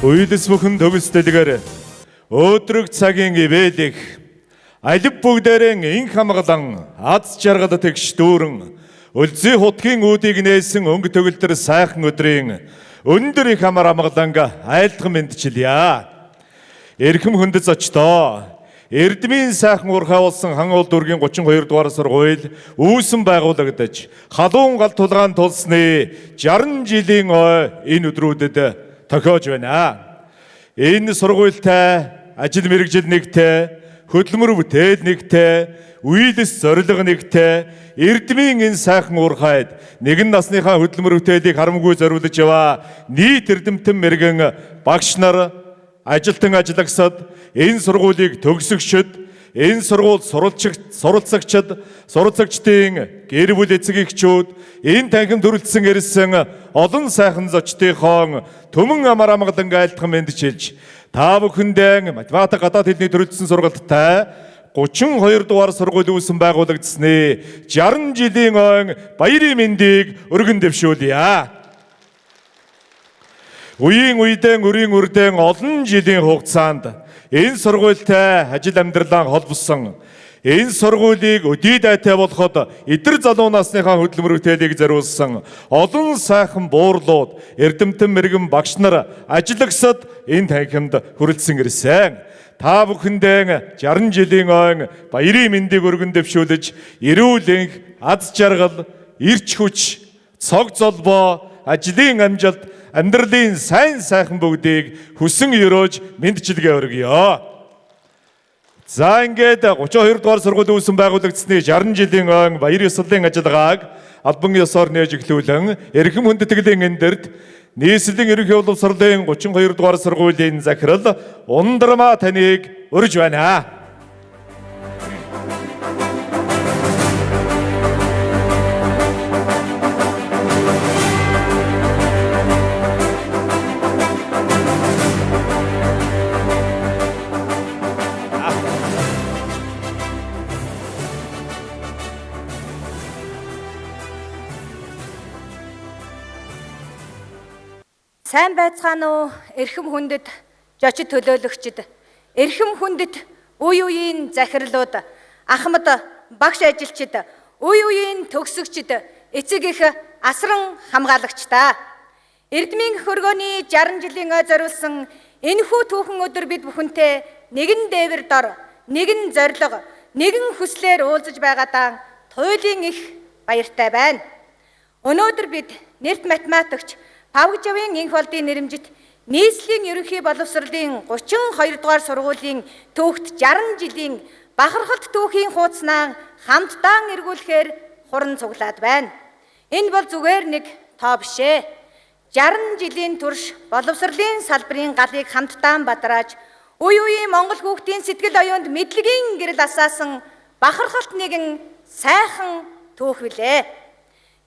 Уйлс бүхэн төгсдөлгөр өөдрөг цагийн ивэлэх алив бүгдээрэн инх хамгаалан аз жаргал тэгш дүүрэн өлзий хутгийн үүдийг нээсэн өнгө төгөлдөр сайхан өдрийн өндөр их амар амгаланга айлтхан мэдчилье. Эрхэм хүндэт зочдоо Эрдмийн сайхан урхай болсон хан уул дүүргийн 32 дугаар сургууль үүсэн байгуулагдаж халуун гал тулгаан тулсны 60 жилийн ой энэ өдрүүдэд тохиож байна. Энэ сургуультай ажил мэргэжил нэгтэй, хөдөлмөр бүтээл нэгтэй, үйлс зорилго нэгтэй, Эрдмийн энэ сайхан уурхайд нэгэн насныхаа хөдөлмөр бүтээлийг харамгүй зориулж яваа нийт эрдэмтэн мэргэн багш нар, ажилтан ажлагсад, энэ сургуулийг төгсөгчд, энэ сургууль суралцагчдын гэр бүл эцэг эхчүүд, энэ танхим төрөлдсөн ирсэн олон сайхан зочдынхон төмөн амар амгалан айлтхан мэдчилж та бүхэндээ математик гадаад хэлний төрөлдсөн сургалттай 32 дугаар сургууль үүсэн байгуулагдсны 60 жилийн ойн баярын мэндийг өргөн дэвшүүлье. Үеийн үедээ өрийн үрдэн олон жилийн хугацаанд энэ сургуультай ажил амьдралаа холбосон энэ сургуулийг өдий дайтай болоход эдэр залуу насныхаа хөдөлмөр бүтээлийг зориулсан олон сайхан буурлууд эрдэмтэн мэргэн багш нар ажлагсад энэ танхимд хүрэлцэн ирсэн. Та бүхэндээ 60 жилийн ойн баярын мэндийг өргөн дэвшүүлж эрүүл энх, аз жаргал, эрч хүч, цог золбоо, ажлын амжилт, амьдралын сайн сайхан бүгдийг хүсэн өрөөж мэдчилгээ өргөё. За ингээд 32 дугаар сургууль үүсэн байгуулагдсны 60 жилийн ойн баяр ёслолын ажиллагааг албан ёсоор нээж эхлүүлэн эрхэм хүндэтгэлийн эндэрт нийслэлийн ерөнхий боловсролын 32 дугаар сургуулийн захирал Ундрама таныг урьж байна. Сайн байцгаана уу эрхэм хүндэт зочид төлөөлөгчд, эрхэм хүндэт үе үеийн захирлууд, ахмад багш ажилчид, үе үеийн төгсөгчд, эцэг их асран хамгаалагчдаа. Эрдмийн хөргөөний 60 жилийн ой зориулсан энэхүү түүхэн өдөр бид бүхэнтэй нэгэн дээвэр дор, нэгэн зориг, нэгэн хүслээр уулзаж байгаадаа туйлын их баяртай байна. Өнөөдөр бид нэрт математикч Павгжавын инх болдын нэрэмжит нийслэлийн ерөнхий боловсролын 32 дугаар сургуулийн түүхт 60 жилийн бахархалт түүхийн хуудаснаа хамтдаа эргүүлэхээр хуран цуглаад байна. Энэ бол зүгээр нэг тоо биш ээ. 60 жилийн турш боловсролын салбарын галыг хамтдаа бадрааж, үе үеийн Монгол хүүхдийн сэтгэл оюунд мэдлэгийн гэрэл асаасан бахархалт нэгэн сайхан түүх билээ.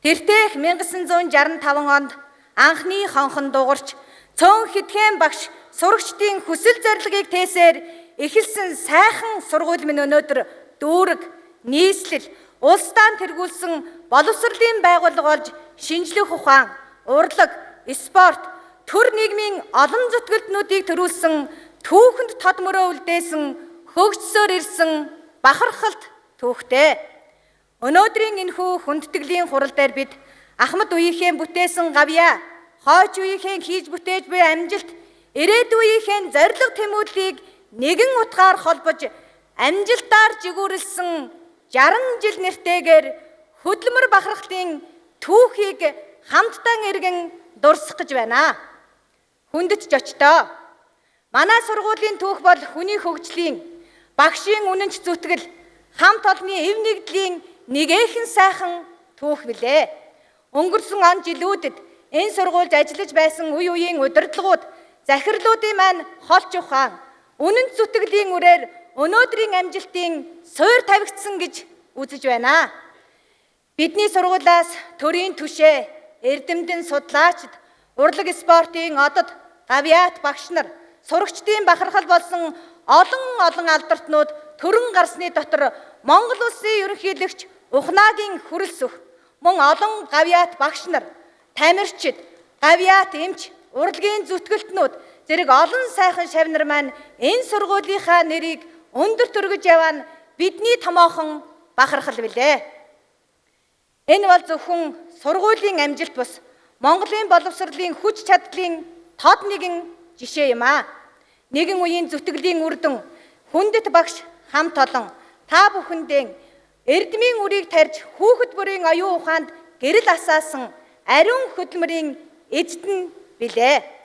Тэртех 1965 онд анхны хонхон дуурч цөөн хэдхэн багш сурагчдын хүсэл зорилгыг тээсээр эхэлсэн сайхан сургууль минь өнөөдөр дүүрэг, нийслэл, улсдаа тэргүүлсэн боловсролын байгууллага болж шинжлэх ухаан, урлаг, спорт, төр нийгмийн олон зүтгэлтнүүдийг төрүүлсэн түүхэнд тод мөрөө үлдээсэн хөгжсөөр ирсэн бахархалт түүхтэй. Өнөөдрийн энэхүү хүндэтгэлийн хурал дээр бид ахмад үеийнхээ бүтээсэн гавьяа, хойч үеийнхээ хийж бүтээж буй амжилт, ирээд үеийнхээ зориг тэмүүллийг нэгэн утгаар холбож амжилтаар жигүүрлсэн 60 жил нэртэйгээр хөдөлмөр бахархлын түүхийг хамтдаа эргэн дурсах гэж байна. Хүндэт зочдоо, манай сургуулийн түүх бол хүний хөгжлийн, багшийн үнэнч зүтгэл, хамт олонны эв нэгдлийн нэгэн сайхан түүх билээ. Өнгөрсөн он жилүүдэд энэ сургуульд ажиллаж байсан үе үеийн удирдлагууд, захирлуудын маань холч ухаан, үнэн зүтгэлийн үрээр өнөөдрийн амжилтын суур тавигдсан гэж үзэж байна. Бидний сургуулиас төрийн түшээ, эрдэмтэн судлаачид, урлаг спортын одод, гавьяат багш нар, сурагчдын бахархал болсон олон алдартнууд төрөн гарсны дотор Монгол улсын ерөнхийлөгч Ухнаагийн хүрэлс өг, мөн олон гавьяат багш нар, тамирчид, гавьяат эмч, урлагийн зүтгэлтнүүд, зэрэг олон сайхан шавнар маань энэ сургуулийнхаа нэрийг өндөрт өргөж яваа нь бидний томоохон бахархал билээ. Энэ бол зөвхөн сургуулийн амжилт бус Монголын боловсролын хүч чадлын тод нэгэн жишээ юм аа. Нэгэн үеийн зүтгэлийн үрдэн хүндэт багш хамт олон та бүхэндээ эрдмийн үрийг тарьж хүүхэд бүрийн оюун ухаанд гэрэл асаасан ариун хөдөлмөрийн эзэдэн билээ.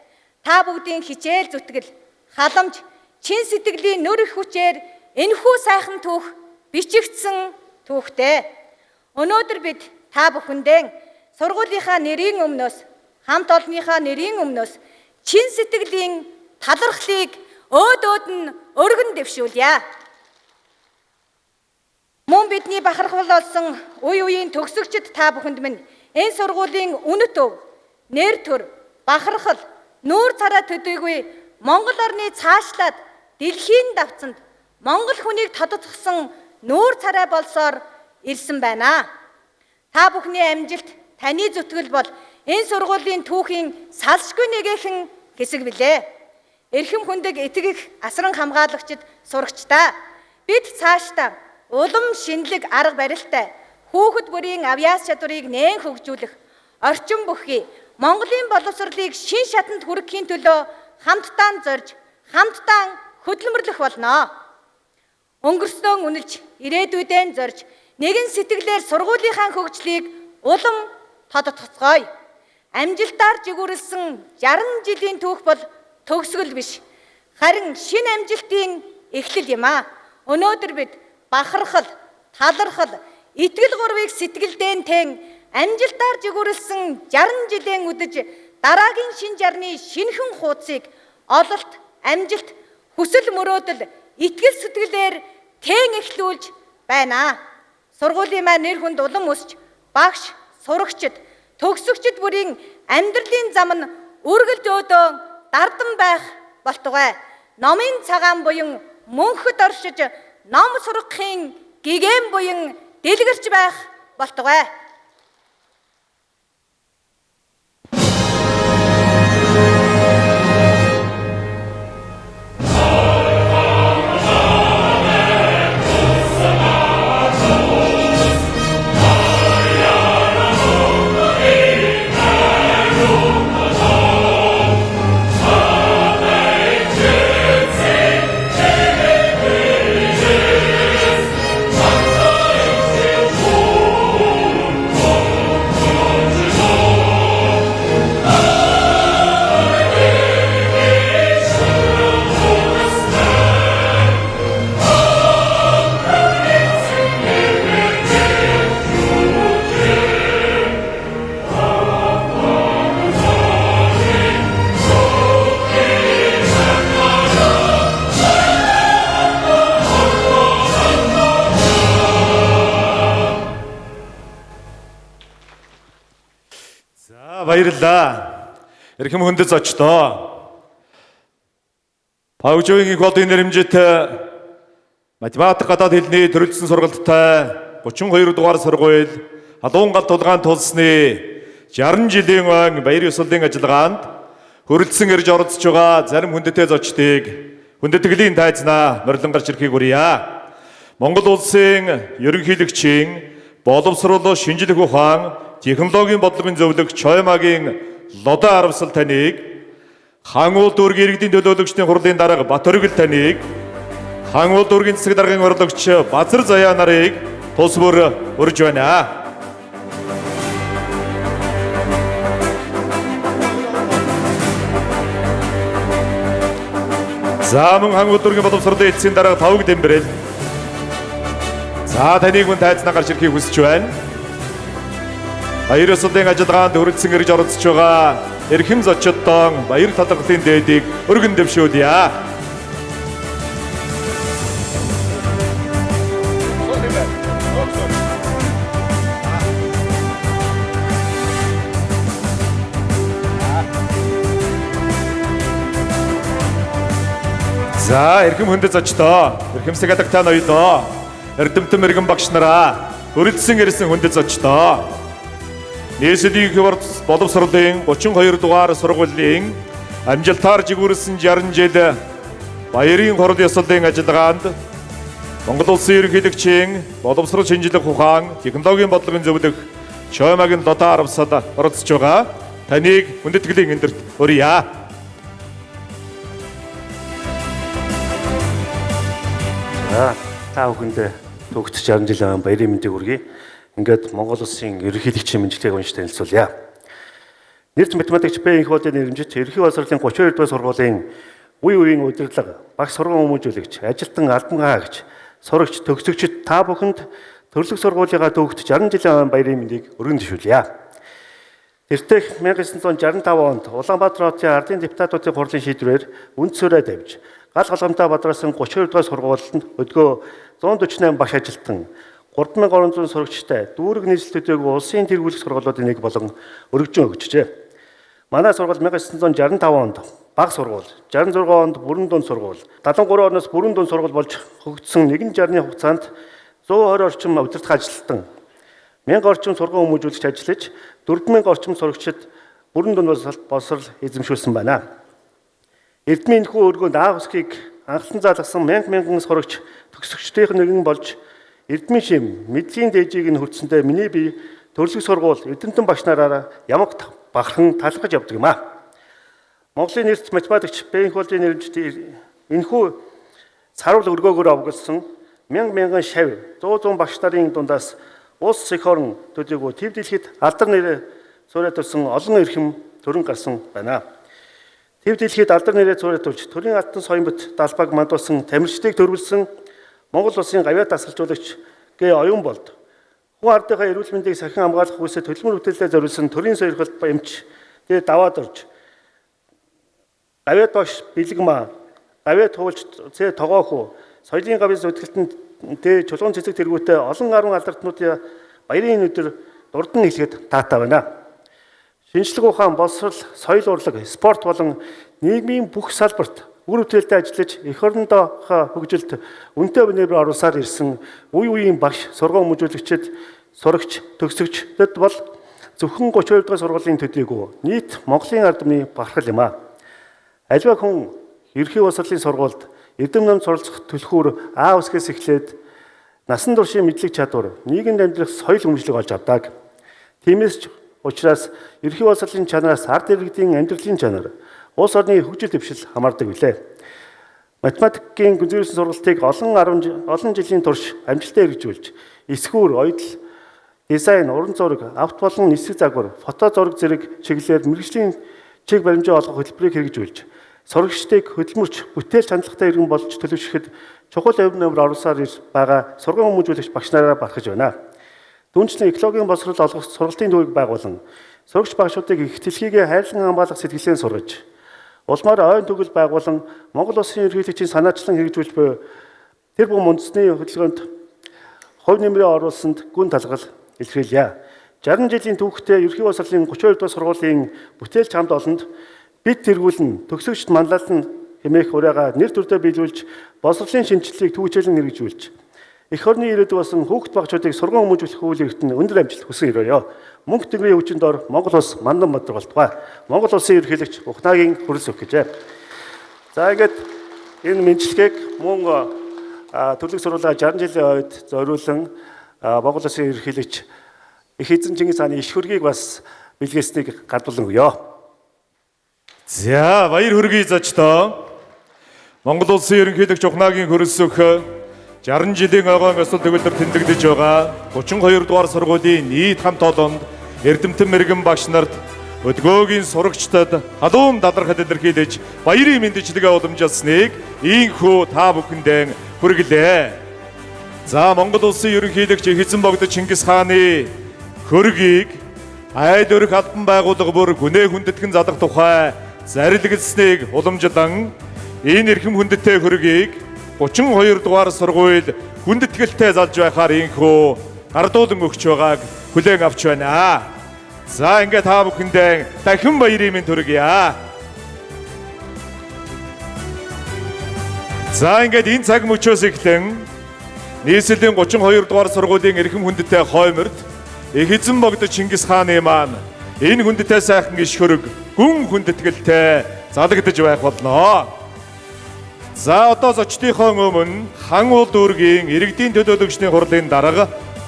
Та бүгдийн хичээл зүтгэл, халамж, чин сэтгэлийн нөр их хүчээр энэхүү сайхан түүх бичигдсэн түүхтэй. Өнөөдөр бид та бүхэндээ сургуулийнхаа нэрийн өмнөөс, хамт олонныхаа нэрийн өмнөөс чин сэтгэлийн талархлыг өөдөөд нь өргөн дэвшүүлье. Мөн бидний бахархал болсон үе үеийн төгсөгчд та бүхэнд минь энэ сургуулийн үнэт өв, нэр төр, бахархал, нүүр цараа төдийгүй Монгол орны цаашлаад дэлхийн давцанд Монгол хүнийг тодотгосон нүүр царай болсоор ирсэн байна. Та бүхний амжилт, таны зүтгэл бол энэ сургуулийн түүхийн салшгүй нэгэн хэсэг билээ. Эрхэм хүндэг итгэх асран хамгаалагчид, сурагчдаа бид цаашдаа улам шинэлэг арга барилтай хүүхэд бүрийн авьяас чадварыг нээн хөгжүүлэх, орчин бүхий Монголын боловсролыг шин шатанд хүрэхийн төлөө хамтдаа зорж, хамтдаа хөдөлмөрлөх болно. Өнгөрснөө үнэлж, ирээдүйдээ зорж, нэгэн сэтгэлээр сургуулийнхаа хөгжлийг улам тодотгоцгоё. Амжилтаар жигүүрлсэн 60 жилийн түүх бол төгсгөл биш, харин шинэ амжилтын эхлэл юм аа. Өнөөдөр бид бахархал, талархал, итгэл гурвыг сэтгэлдээ тэн амжилтаар жигүүрлсэн 60 жилийн үдэж дараагийн шинэ жарны шинэхэн хуудсыг ололт, амжилт, хүсэл мөрөөдөл, итгэл сэтгэлээр тэн эхлүүлж байна. Сургуулийн маань нэр хүнд улам өсч, багш, сурагчид, төгсөгчд бүрийн амьдралын зам нь үргэлж өөдөө дардан байх болтугай. Номын цагаан буян мөнхөд оршиж, ном сургахын гэгэн буян дэлгэрч байх болтугай. Баярлалаа. Эрхэм хүндэт зочдоо. Паужгийн кодын нэрмжтэй математик гадаад хэлний төрөлсөн сургалттай 32 дугаар сургууль халуун гал тулгаан тулсны 60 жилийн өн баяр ёслолын ажиллагаанд хөрөлдсөн ирж оролцож байгаа зарим хүндэтэй зочдыг хүндэтгэлийн тайзнаа морилон гарч ирэхийг хүрье. Монгол улсын ерөнхийлөгчийн боловсрол, шинжлэх ухаан, технологийн бодлогын зөвлөгч Чоймагийн лодоо аравсал таныг, хаан улс дүүргийн иргэдийн төлөөлөгчдийн хурлын дарга Батөргөл таныг, хаан улс дүүргийн засаг даргын орлогч Базар Заяа нарыг тус бүр урьж байна. За мөн хаан улс дүүргийн боловсролын эцсийн дарга Тавг Дэмбэрэл. За таныг мөн тайзнаа гарч ирэхийг хүсэж байна. Баяр ёслолын ажиллагаанд хүрэлцэн ирж оролцож байгаа эрхэм зочдоо баяр талархлын дээдийг өргөн дэвшүүлье. За эрхэм хүндэт зочдоо, эрхэмсэг адагтай ноёдоо, эрдэмтэн мэрэгэн багш нараа, хүрэлцэн ирсэн хүндэт зочдоо. Нийслэлийн боловсролын 32 дугаар сургуулийн амжилтаар жигүүрсэн 60 жил баярын хорд ёслолын ажиллагаанд Монгол Улсын ерөнхийлөгчийн боловсрол шинжлэх ухаан, технологийн бодлогын зөвлөх Чоймагийн Лота Аравсад оролцож байгаа. Таныг хүндэтгэлийн эндэрт хүргье. Та бүхэнд төгс 60 жилийн баярын мэндийг хүргэе. Ингээд Монгол Улсын ерөнхийлөгчийн мэндчлэгийг уншиж танилцуулъя. Нэрт математикч Б. Инхбодын нэрмжит ерөнхий боловсролын 32 дугаар сургуулийн үе үеийн удирдлага, багш сургууль хүмүүжүүлэгч, ажилтан албан хаагч, сурагч, төгсөгчид та бүхэнд төрлөх сургуулийнхаа төгсд 60 жилийн баярын мэндийг өргөн зөвшөөрлье. Тэртех 1965 онд Улаанбаатар хотын ардын депутатуудын хурлын шийдвэрээр үндсөөрөө давж гал галгамтаа бадрасан 32 дугаар сургуульд өдгөө 148 багш ажилтан 3300 сурагчтай дүүрэг нийслэлүүдийн улсын тэргүүлэх сургуулиудын нэг болон өргөжин өгчжээ. Манай сургууль 1965 онд бага сургууль, 66 онд бүрэн дунд сургууль, 73 оноос бүрэн дунд сургууль болж хөгжсөн нэгэн жарны хугацаанд 120 орчим удирдах ажилтан, 1000 орчим сургууль хүмүүжүүлэгч ажиллаж, 4000 орчим сурагчид бүрэн дунд боловсрол эзэмшүүлсэн байна. Эрдмийн энэхүү өргөнд аав усгийг анхлан заалгасан мянган сурагч төгсөгчдийн нэгэн болж, эрдмийн шим, мэдлийн дээжийг нь хүртсэндээ миний бие төрлөх сургууль, эрдэмтэн багш нараараа ямагт бахархан талхаж явдаг юм аа. Монголын нэрт математикч Б. Инхбодын нэрмжит энэхүү саруул өргөөгөөр овголсон мянган шав 100 багш нарын дундаас улс их орон төдийгүй төв дэлхийд алдар нэрээр суурьтулсан олон эрхэм төрөн гарсан байна. Төв дэлхийд алдар нэрээр суурьтулж төрийн алтан соён бот далбаг мандуулсан тамирчдыг төрүүлсэн Монгол Улсын гавьяа дасгалжуулагч Г. Оюун болд. Хүн ардынхаа эрүүл мэндийг сахин хамгаалах хүсэл төлөвлөмөр бүтээлдээ зориулсан төрийн сойрхолд эмч тэгээд даваад орж гавьяа багш бэлгмаа гавьяа туулж зэ тогоохоо соёлын гавьяа зүтгэлтэнд тэ чулуун цэцэг тэргүүтээ олон арван алдартнуудын баярын өдөр дурдан хэлэхэд таатай байна. Шинжлэх ухаан, боловсрол, соёл урлаг, спорт болон нийгмийн бүх салбарт үр бүтээлтэй ажиллаж эх орнондоо хөгжилд үнэтэй үнээр оруулсаар ирсэн үе үеийн багш, сургууль хүмүүжүүлэгчид, сурагч, төгсөгчдөд бол зөвхөн 32 дугаар сургуулийн төдийгүй нийт Монголын ард түмний бахархал юм аа. Аливаа хүн ерхий боловсролын сургуульд эдэм нам суралцах түлхүүр А усгээс эхлээд насан туршийн мэдлэг чадвар, нийгэмд амьдрах соёл өмчлөг олж авдаг. Тиймээс ч учраас ерхий боловсролын чанараас ард иргэдийн амьдралын чанар, улс орны хөгжил дэвшил хамаардаг билээ. Математикийн гүнзгийрсэн сургалтыг олон жилийн турш амжилттай хэрэгжүүлж, эсхүүр, оёдл, дизайн, уран зураг, авт болон нисэх загвар, фото зураг зэрэг чиглэлээр мэргэжлийн чиг баримжаа олгох хөтөлбөрийг хэрэгжүүлж, сурагчдыг хөдөлмөрч, бүтээл чанартай иргэн болж төлөвшөхэд чухал өв нэмэр оруулсаар байгаа сургууль хүмүүжүүлэгч багш нараа бахархаж байна. Түүнчлэн экологийн боловсрол олгох сургалтын төвийг байгуулан, сурагч багшуудыг их дэлхийгээ хайрлан хамгаалах сэтгэлээр сургаж, улмаар ойн төгөл байгуулан Монгол Улсын ерөнхийлөгчийн санаачлан хэрэгжүүлж буй тэр бүхэн үндэсний хөдөлгөөнд хувь нэмрээ оруулсанд гүн талгал илэрхийлье. 60 жилийн түүхтэй ерхий боловсролын 32 дугаар сургуулийн бүтээл чамд олонд бид тэргүүлэн төгсөгчд манлайлан хэмээх урайгаа нэр төрдөө биелүүлж боловсролын шинжилгээг түүхжээлэн хэрэгжүүлж эх орны ирээдүйд басан хүүхд багчуудыг сургууль хүмүүжүүлэх үйл хэрэгтэн өндөр амжилт хүсэн өрөөё. Мөнх төгрийн хүчинд ор Монгол улс мандан бодрол болтугай. Монгол улсын ерөнхийлөгч Ухнаагийн хүрэлц өгөх гэжээ. За ингээд энэ мэдлэгийг мөн төрлөх сургуулийн 60 жилийн ойд зориулсан Монгол улсын ерөнхийлөгч их эзэн Чингис хааны иш хөргийг бас бэлгээснийг гадуулан өгье. За баяр хүргэе зочдоо. Монгол Улсын ерөнхийлөгч Ухнаагийн хүрэлц өгөх 60 жилийн ойгон ёслол төгөлдөр тэмдэглэж байгаа 32 дугаар сургуулийн нийт хамт олонд эрдэмтэн мэрэгэн багш нарт өдгөөгийн сурагчдад халуун дадрахад илэрхийлж баярын мэндчилгээ уламжилсныг ийхүү та бүхэндээ хүргэлээ. За Монгол Улсын ерөнхийлөгч эзэн богдо Чингис хааны хөргийг айл өрх албан байгууллага бүр гүнээ хүндэтгэн залах тухай зарилгэлснийг уламжлан энэ эрхэм хүндэттэй хөргийг 32 дугаар сургууль хүндэтгэлтэй залж байхаар ийхүү гардуулан өгч байгааг хүлээн авч байна. За ингээд та бүхэндээ дахин баярын мэнд хүргье. За ингээд энэ цаг мөчөөс эхлэн нийслэлийн 32 дугаар сургуулийн эрхэм хүндэттэй хойморд их эзэн богдо Чингис хааны маань энэ хүндэттэй сайхан гиш хөрөг гүн хүндэтгэлтэй залгидж байх болно. За одоо зочдынхоо өмнө хан уул дүүргийн иргэдийн төлөөлөгчдийн хурлын дарга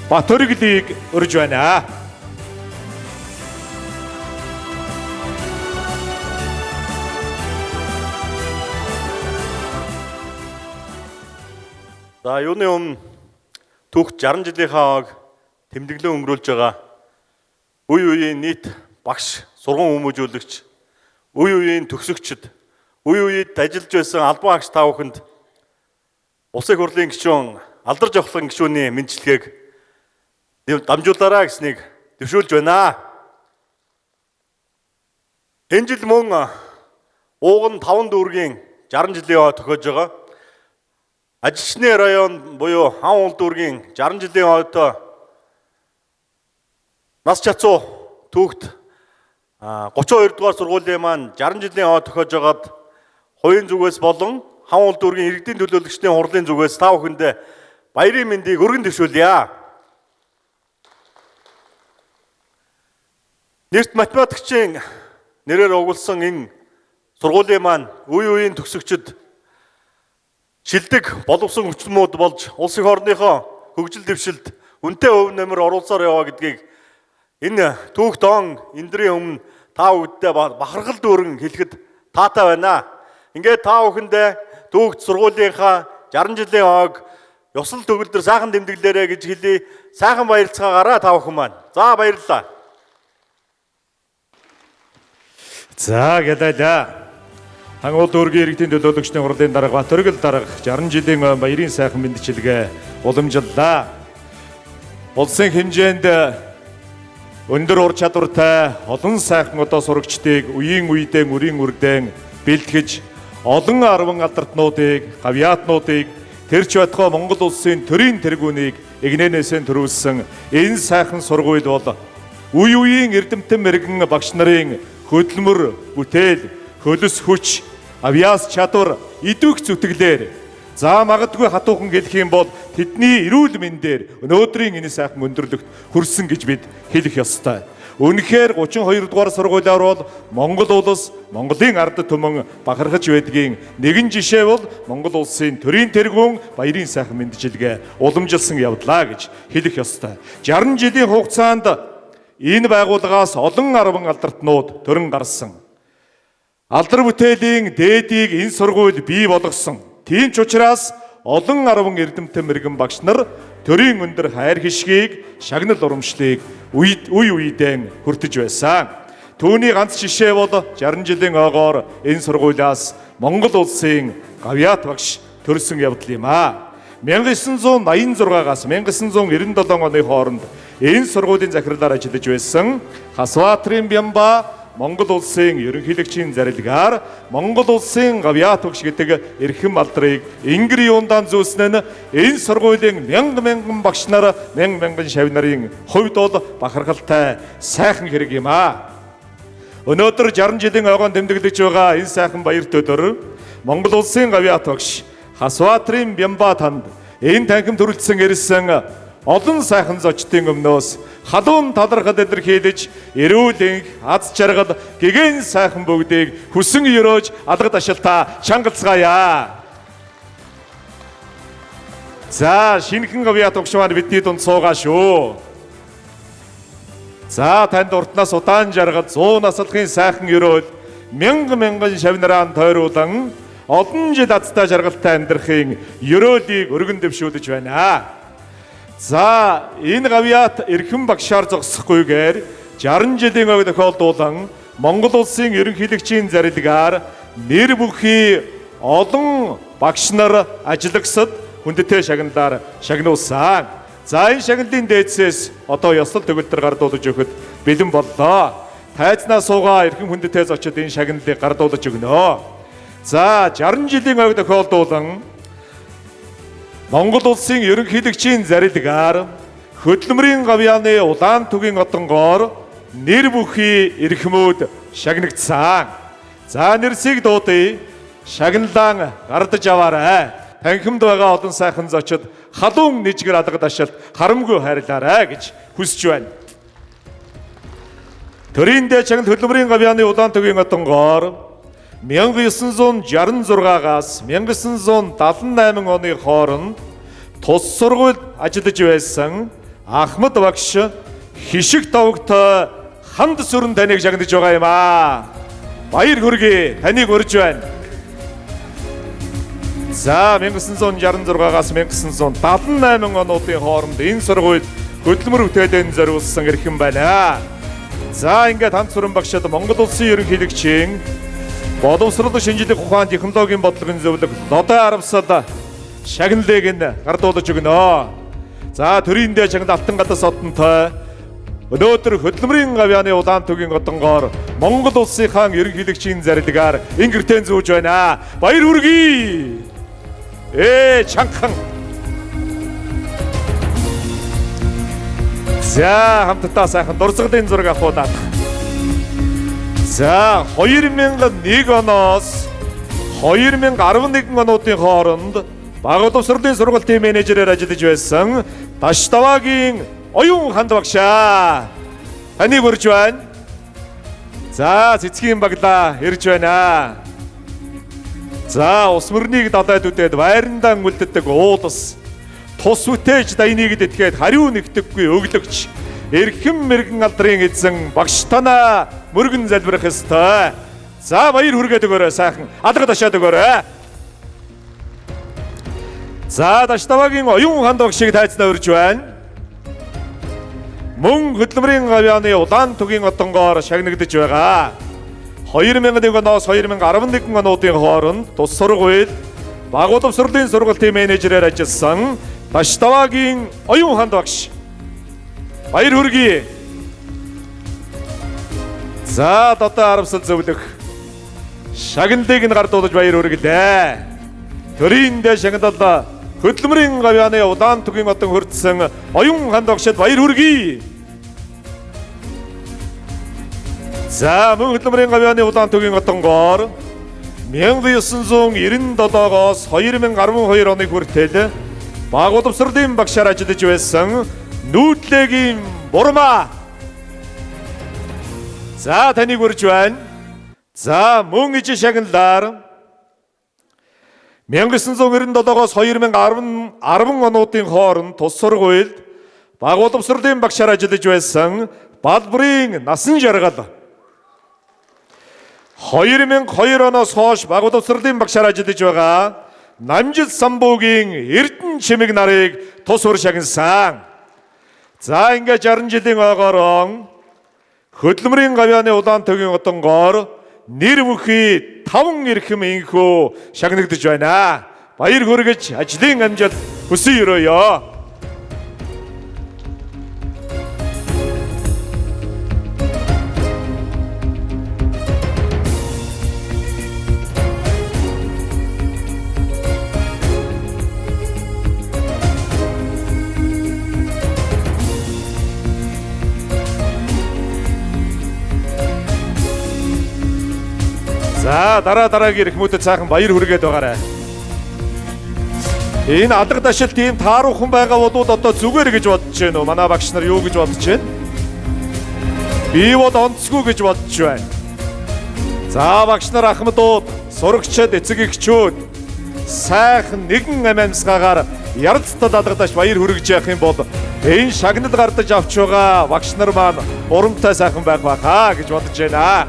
Бат Өриглийг урьж байна. За юуны өмнө түүх 60 жилийнхаа ог тэмдэглэн өнгөрүүлж байгаа үе үеийн нийт багш, сургууль хүмүүжүүлэгч, үе үеийн төгсөгчд, үе үед ажиллаж байсан албан агш та бүхэнд улсын хурлын гишүүн Алдар Жавхлан гишүүний мэндчилгээг дамжуулаарай гэснийг дэвшүүлж байна. Энэ жил мөн ууган 5 дүүргийн 60 жилийн тохиож байгаа. Ажилчны район буюу хан уул дүүргийн 60 жилийн хойд нас чацуу түүхт 32 дугаар сургуулийн маань 60 жилийн хойд тохиож байгаад хувийн зүгээс болон хан уул дүүргийн иргэдийн төлөөлөгчдийн хурлын зүгээс та бүхэндээ баярын мэндийг өргөн дэвшүүлье. Нэрт математикчийн нэрээр өгүүлсэн энэ сургуулийн маань үе үеийн төгсөгчд шилдэг боловсон хүчмүүд болж улс их орныхоо хөгжил дэвшилд үнэтэй өв нэмэр оруулсаар яваа гэдгийг энэ түүх доон эндрийн өмнө та бүхэддээ бахархал дүүрэн хэлэхэд таатай байна. Ингээд та бүхэндээ түүхт сургуулийнхаа 60 жилийн ог ёсол төгөлдөр сайхан тэмдэглээрэй гэж хэлий. Сайхан баярлцгаагаараа та бүхэн маань. За баярлалаа. За gadaalаа. Хан уул дүүргийн иргэдийн төлөөлөгчдийн хурлын дарга Бат Өргөл дарга 60 жилийн баярын сайхан мэндчилгээ уламжиллаа. Улсын хэмжээнд өндөр ур чадвартай олон сайхан одоо сурагчдыг үеийн үедээ үрийн үрдэн бэлтгэж олон арван алдартнуудыг, гавьяатнуудыг тэрч байтугай Монгол улсын төрийн тэргүүнийг игнэнээсээ төрүүлсэн энэ сайхан сургууль бол үе үеийн эрдэмтэн мэрэгэн багш нарын хөдөлмөр, бүтээл, хөлөс хүч, авьяас чадвар, идэвх зүтгэлээр за магадгүй хатуухан хэлэх юм бол тэдний эрүүл мэндээр өнөөдрийн энэ сайхан өндөрлөгт хүрсэн гэж бид хэлэх ёстой. Үнэхээр 32 дугаар сургуулиар бол Монгол улс, Монголын ард түмэн бахархаж байдгийн нэгэн жишээ бол Монгол улсын төрийн тэргүүн баярын сайхан мэндчилгээ уламжилсан явдлаа гэж хэлэх ёстой. 60 жилийн хугацаанд энэ байгууллагаас олон арван алдартнууд төрөн гарсан. Алдар бүтээлийн дээдийг энэ сургууль бий болгосон. Тийм ч учраас олон арван эрдэмтэн мэрэгэн багш нар төрийн өндөр хайр хишгийг, шагнал урамшлыг үе үедээ хүртэж байсан. Түүний ганц жишээ бол 60 жилийн ойгоор энэ сургуулиас Монгол улсын гавьяат багш төрсөн явдал юм аа. 1986-аас 1997 оны хооронд энэ сургуулийн захирлаар ажиллаж байсан Хасваатрын Бямба Монгол улсын ерөнхийлөгчийн зарилгаар Монгол улсын гавьяат багш гэдэг эрхэм алдрыг Ингри юундаан зөөснө энэ сургуулийн мянган багш нар мянган шавь нарын хувьд бол бахархалтай сайхан хэрэг юм аа. Өнөөдөр 60 жилийн ойгоон тэмдэглэж байгаа энэ сайхан баярт өдөр Монгол улсын гавьяат багш Хасваатрын Бямба танд энэ танхим төрөлдсөн ирсэн олон сайхан зочдын өмнөөс халуун талархал илэрхийлж эрүүл аз жаргал гэгэн сайхан бүгдийг хүсэн өрөөж алга ташаалтаа чангалцгаая. За шинхэн гавьяат багш маань бидний дунд суугаа шүү. За танд уртнаас удаан жаргал 100 наслахын сайхан өрөөл мянган шавь нараа тойруулан олон жил азтай жаргалтай амьдрахын өрөөлийг өргөн дэвшүүлж байна. За энэ гавьяат эрхэм багшаар зогсохгүйгээр 60 жилийн ог тохиолдуулан Монгол улсын ерөнхийлөгчийн зарилгаар нэр бүхий олон багш нар ажиллагсад хүндэтэй шагналаар шагнуулсан. За энэ шагналын дээдсээс одоо ёслол төгөлдөр гардуулж өгөхөд бэлэн боллоо. Тайзнаа суугаа эрхэм хүндэтэй зочид энэ шагналыг гардуулж өгнө. За 60 жилийн ог тохиолдуулан Монгол улсын ерөнхийлөгчийн зарилгаар хөдөлмөрийн гавьяаны улаан түгийн отонгоор нэр бүхий эрхмүүд шагнагдсан. За нэрсийг дуудъя. Шагналан гардаж аваарай. Танхимд байгаа олон сайхан зочид халуун нэжгэр алга ташаалт харамгүй хайрлаарай гэж хүсэж байна. Төрийн дэд шагнал хөдөлмөрийн гавьяаны улаан түгийн отонгоор 1966-аас 1978 оны хооронд тус сургуульд ажиллаж байсан Ахмад багш хишиг товгтой ханд сүрэн таныг жагнаж байгаа юм аа. Баяр хүргэе. Таныг урьж байна. За 1966-аас 1978 онуудын хооронд энэ сургуульд хөдөлмөр бүтээдэнд зориулсан эрхэм байна. За ингээд хамт сүрэн багшид Монгол улсын ерөнхийлөгчийн боловсрол шинжилгээ ухаан технологийн бодлогын зөвлөг Лодой Аравсал шагналыг нь гардуулж өгнө. За төрийн дэ шагнал Алтан гадас одонтой өнөөдөр хөдөлмөрийн гавьяаны улаан төгийн одонгоор Монгол улсынхаа ерөнхийлөгчийн зарилгаар ингэртэн зүүж байна. Баяр хүргэе. Чанхан. За хамтдаа сайхан дурсгалын зураг авах. За 2001 оноос 2011 онуудын хооронд бага боловсролын сургуулийн менежерээр ажиллаж байсан Таштавагийн Оюун ханд багшаа. Таныг урьж байна. За цэцгийн баглаа ирж байна. За ус мөрнийг далайд үдээд байрандаа үлддэг уулас тус үтээж дайныг дэтгээд хариу нэгтгэхгүй өглөгч эрхэм мэрэгэн алдрын эзэн багш танаа мөргөн залбирах ёстой. За баяр хүргээд өгөөрэй сайхан алга ташаад өгөөрэй. За Таштавагийн Оюун ханд багшийг тайцнаа урьж байна. Мөн хөдөлмөрийн гавьяаны улаан төгийн одонгоор шагнагдж байгаа. 2001 оноос 2011 онуудын хооронд тус сургуульд бага боловсролын сургуулийн менежерээр ажилласан Таштавагийн Оюун ханд багш. Баяр хүргэе. За Лодой Аравсал зөвлөх шагналыг нь гардуулж баяр хүргэлээ. Төрийн дэ шагнал хөдөлмөрийн гавьяаны улаан төгийн одон хүртсэн Оюун ханд багшид баяр хүргэе. За мөн хөдөлмөрийн гавьяаны улаан төгийн одонгоор 1997-оос 2012 оны хүртэл бага боловсролын багшаар ажиллаж байсан Нүүдлэгийн Бурмаа. За таныг урьж байна. За мөн иж шагналаар 1997-оос 2010 онуудын хооронд тус сургуульд бага боловсролын багшаар ажиллаж байсан Балбарын Насан жаргал. 2002 оноос хойш бага боловсролын багшаар ажиллаж байгаа Намжил Самбуугийн Эрдэнэ чимэг нарыг тус ур шагнасан. За ингээд 60 жилийн ойгоор хөдөлмөрийн гавьяаны улаан төгийн одонгоор нэр бүхий 5 эрхэм инхүү шагнагдж байна. Баяр хүргэж ажлын амжилт хүсье өрөөё. За дараагийн эрхмүүдэд сайхан баяр хүргээд байгаарай. Энэ алга ташил тийм тааруухан байгаа болоод одоо зүгээр гэж бодож байна уу? Манай багш нар юу гэж бодож байна? Би бол онцгүй гэж бодож байна. За багш нар ахмадууд, сурагчид, эцэг эхчүүд сайхан нэгэн амиамсгаагаар ярилцтал алга таш баяр хүргэж явах юм бол энэ шагнал гардаж авч байгаа багш нар маань урамтай сайхан байх байхаа гэж бодож байна.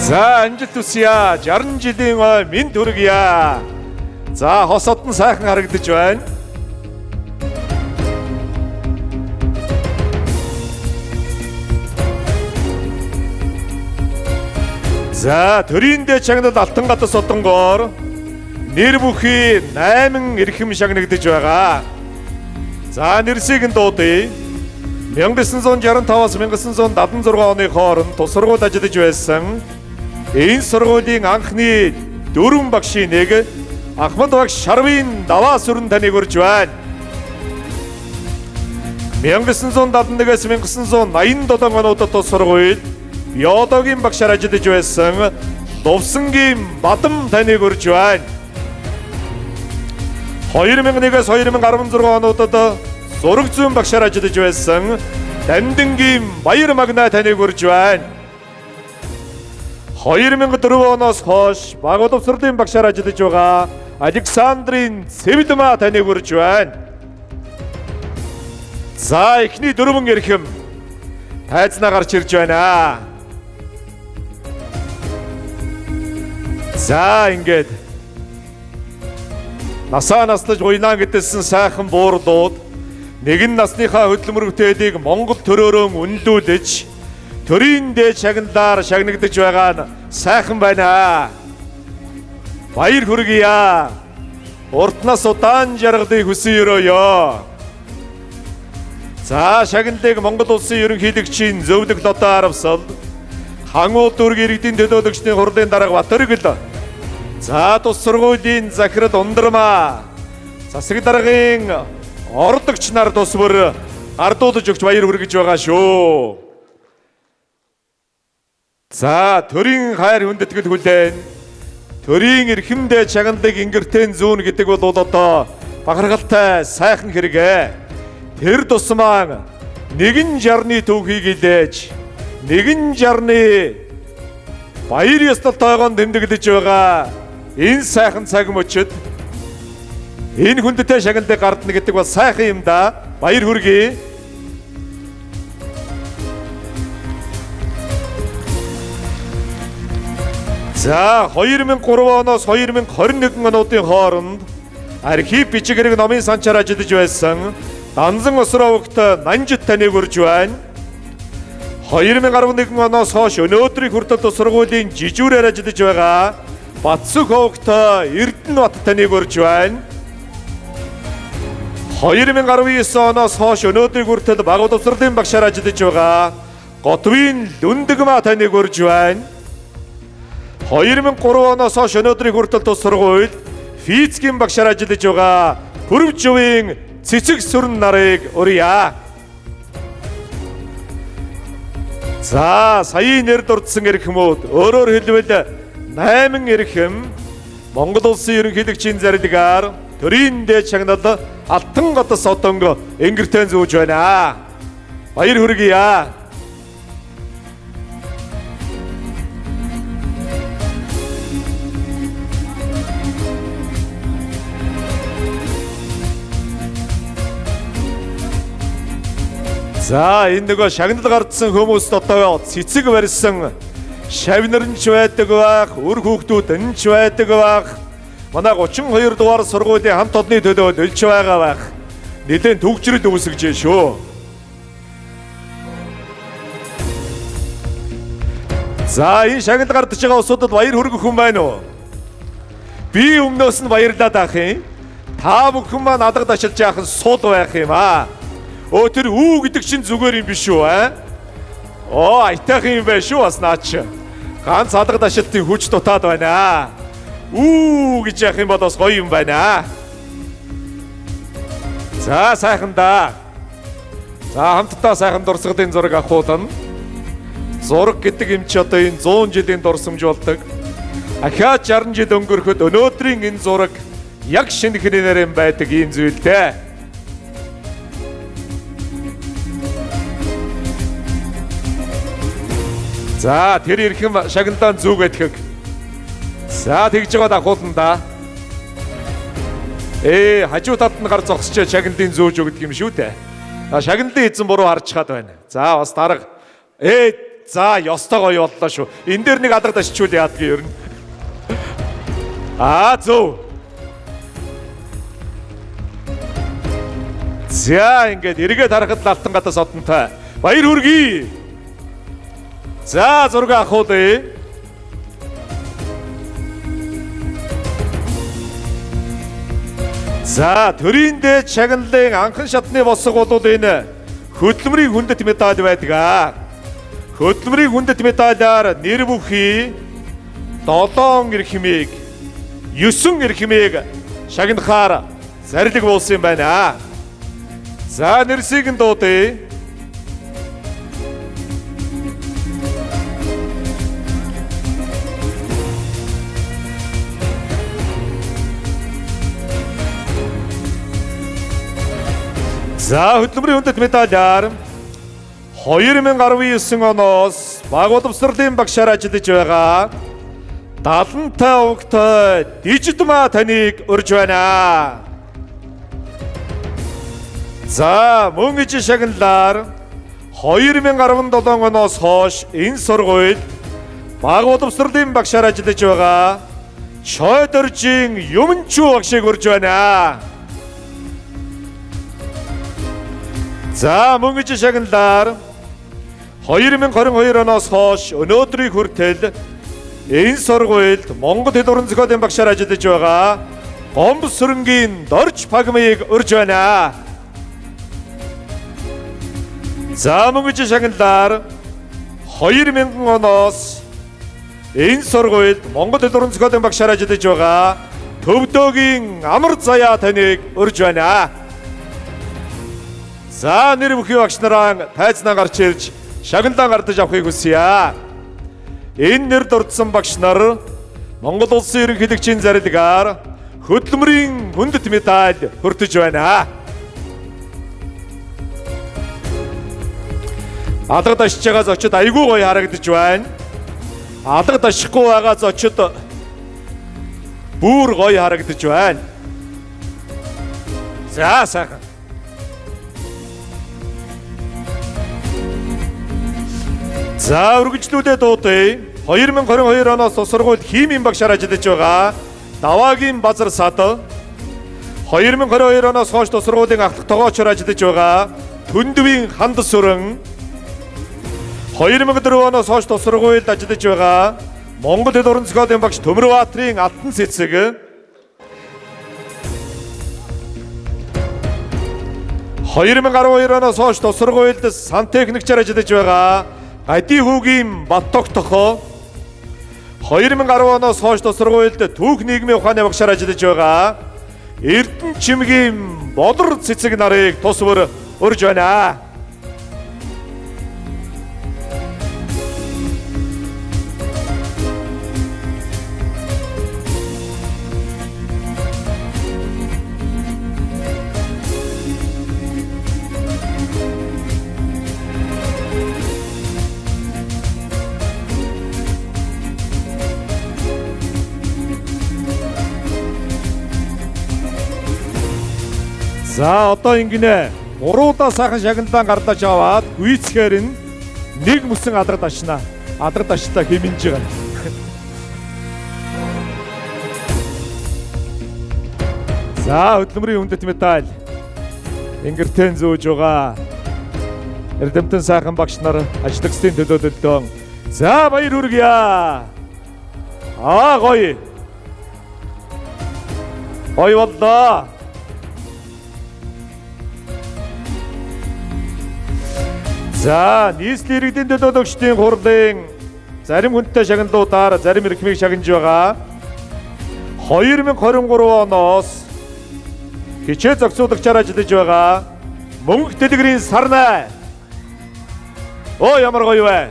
За амжилт хүсье. 60 жилийн ой минь төргийа. За хосод нь сайхан харагдаж байна. За төрийн дэ чагнал Алтан гадас одонгоор нэр бүхий 8 эрхэм шагнагдж байгаа. За нэрсийг нь дуудъя. 1965-аас 1976 оны хооронд тус сургуульд ажиллаж байсан энэ сургуулийн анхны 4 багшийн нэг Ахмад багш Шарвын даваа сүрэн таныг урьж байна. 1971-ээс 1987 онуудад тус сургуульд биологийн багшаар ажиллаж байсан Лувсангийн Бадам таныг урьж байна. 2001-ээс 2016 онуудад зураг зүйн багшаар ажиллаж байсан Дамдангийн Баяр Магна таныг урьж байна. 2004 оноос хойш баг боловсролын багшаар ажиллаж байгаа Александрын Цэвэлмаа таныг хүрж байна. За эхний дөрвөн эрхэм тайзнаа гарч ирж байна. За ингээд насаа наслаж уйнаа гэдсэн сайхан буурлууд нэгэн насныхаа хөдөлмөр бүтээлийг Монгол төрөөрөө үнэлүүлж төрийн дээд шагналаар шагнагдж байгаа нь сайхан байна. Баяр хүргье. Уртнаас удаан жаргадыг хүсэн өрөөё. За шагналыг Монгол улсын ерөнхийлөгчийн зөвлөх лото харамсал хангуул дүүрэг иргэдийн төлөөлөгчдийн хурлын дарга Батөргөл. За тус сургуулийн захирал Ундрмаа. Засаг даргын ордогч нар тус бүр ардуулж өгч баяр хүргэж байгаа шүү. За төрийн хайр хүндэтгэл хүлээн төрийн эрхэмдээ чагандаг ингэртэн зүүн гэдэг бол одоо бахархалтай сайхан хэрэгэ. Тэр тусмаа нэгэн жарны түүхийг илээж нэгэн жарны баяр ёслолтойгоо тэмдэглэж байгаа энэ сайхан цаг мөчид энэ хүндтэй шагналыг гардна гэдэг бол сайхан юм да. Баяр хүргэе. За 2003 оноос 2021 онуудын хооронд архив бичиг хэрэг номын санчаар ажиллаж байсан Данзан Осровогт Нанжид таныг хүрж байна. 2011 оноос хойш өнөөдрийн хүртэл тус сургуулийн жижүүрээр ажиллаж байгаа Батсүх ховогт Эрдэнэбат таныг хүрж байна. 2019 оноос хойш өнөөдрийн хүртэл баг боловсролын багшаар ажиллаж байгаа Готвин Лүндэгмаа таныг хүрж байна. 2003 оноос хойш өнөөдрийн хүртэл тус сургууль физикийн багшаар ажиллаж байгаа Пүрвживийн Цэцэг сүрэн нарыг урья. За саяын нэр дурдсан эрхмүүд өөрөөр хэлбэл 8 эрхэм Монгол улсын ерөнхийлөгчийн зарилгаар төрийн дээд шагнал Алтан готос одонго ингэртэн зүүж байна. Баяр хүргье. За энэ нөгөө шагнал гардсан хүмүүст одоо цэцэг барьсан шавнар нь ч байдаг байх, үр хүүхдүүд нь ч байдаг байх. Манай 32 дугаар сургуулийн хамт олонны төлөө ölж байгаа байх. Нэлээд төгжрөл үүсгэж шүү. За энэ шагнал гардж байгаа усуудад баяр хүргэх хүн байна уу? Би өмнөөс нь баярлаад ах юм. Та бүхэн маань алга дашилж яах нь сул байх юм аа. Оо тэр үү гэдэг чинь зүгээр юм биш үү аа? Оо айтайхан юм байна шүү бас наач. Ганц алга дашилтын хүч дутаад байна. Үү гэж яах юм бол бас гоё юм байна. За сайхан да. За хамтдаа сайхан дурсгалын зураг авахулна. Зураг гэдэг юм чи одоо энэ 100 жилийн дурсамж болдог. Ахиад 60 жил өнгөрөхөд өнөөдрийн энэ зураг яг шинэ хэрнээр юм байдаг юм зүйлтэй. За тэр эрхэм шагналаа зүгэтгэх. За тэгж байгаа дахуулна да. Хажуу талд нь гар зогсч шагналын зөөж өгдөг юм шүү дээ. Шагналын эзэн буруу харж чад байна. За бас дарга. За ёстой гоё боллоо шүү. Энэ дээр нэг алга дашчул яадгийг ер нь. Зөв. За ингээд эргээд харахад алтан гадаас одонтой. Баяр хүргэе. За зураг авахулъя. За төрийн дээд шагналын анхан шатны босго бол энэ хөдөлмөрийн хүндэт медаль байдаг. Хөдөлмөрийн хүндэт медалиар нэр бүхий 7 эрхмийг 9 эрхмийг шагнахаар зарлиг болсон юм байна. За нэрсийг нь дуудъя. За хөдөлмөрийн хүндэт медалиар 2019 оноос баг боловсролын багшаар ажиллаж байгаа 75 огтой Дижитма таныг урьж байна. За мөн иж шагналаар 2017 оноос хойш энэ сургуульд баг боловсролын багшаар ажиллаж байгаа Чойдоржийн Юмчуу багшийг урьж байна. За мөн иж шагналаар 2022 оноос хойш өнөөдрийг хүртэл энэ сургуульд Монгол хэл уран зохиолын багшаар ажиллаж байгаа Гомбсөрөнгийн Дорж Пагмыг урьж байна. За мөн иж шагналаар 2000 оноос энэ сургуульд Монгол хэл уран зохиолын багшаар ажиллаж байгаа Төвдөөгийн Амар Заяа таныг урьж байна. За нэр бүхий багш нараа тайзнаа гарч ирж шагналаа гардаж авахыг хүсье. Энэ нэр дурдсан багш нар Монгол улсын ерөнхийлөгчийн зарилгаар хөдөлмөрийн хүндэт медаль хүртэж байна. Алга дашиж байгаа зочид айгүй гоё харагдаж байна. Алга дашихгүй байгаа зочид бүр гоё харагдаж байна. За сайхан. За үргэлжлүүлээд дуудъя. 2022 оноос сургуульд химийн багшаар ажиллаж байгаа Даваагийн Базар Сад, 2022 оноос хойш сургуулийн ахлах тогоочор ажиллаж байгаа Түндвийн Ханд Сүрэн, 2004 оноос хойш сургуульд ажиллаж байгаа Монгол хэл уран зохиолын багш Төмөрбаатрийн Алтан Цэцэг, 2012 оноос хойш сургуульд сантехникчаар ажиллаж байгаа Гади хүүгийн Баттогтохо, 2010 оноос хойш сургуульд түүх нийгмийн ухааны багшаар ажиллаж байгаа Эрдэнэ чимгийн Болор Цэцэг нарыг тус бүр урьж байна. За одоо ингэнэ. Уруудаа сайхан шагналаа гардаж аваад гүйцхээр нь нэг мөсөн алга дашна. Алга даштай хэмнэж байгаа. За хөдөлмөрийн хүндэт медаль ингэртэн зөөж байгаа. Эрдэмтэн сайхан багш нар ажлагчдын төлөөлөлтөө. За баяр хүргье. Гоё. Гоё боллоо. За нийслэлийн иргэдийн төлөөлөгчдийн хурлын зарим хүнтэй шагналуудаар зарим эрхмийг шагнаж байгаа 2023 оноос хичээл зохицуулагчаар ажиллаж байгаа Мөнгө Дэлгэрийн Сарнай. Оо ямар гоё вэ?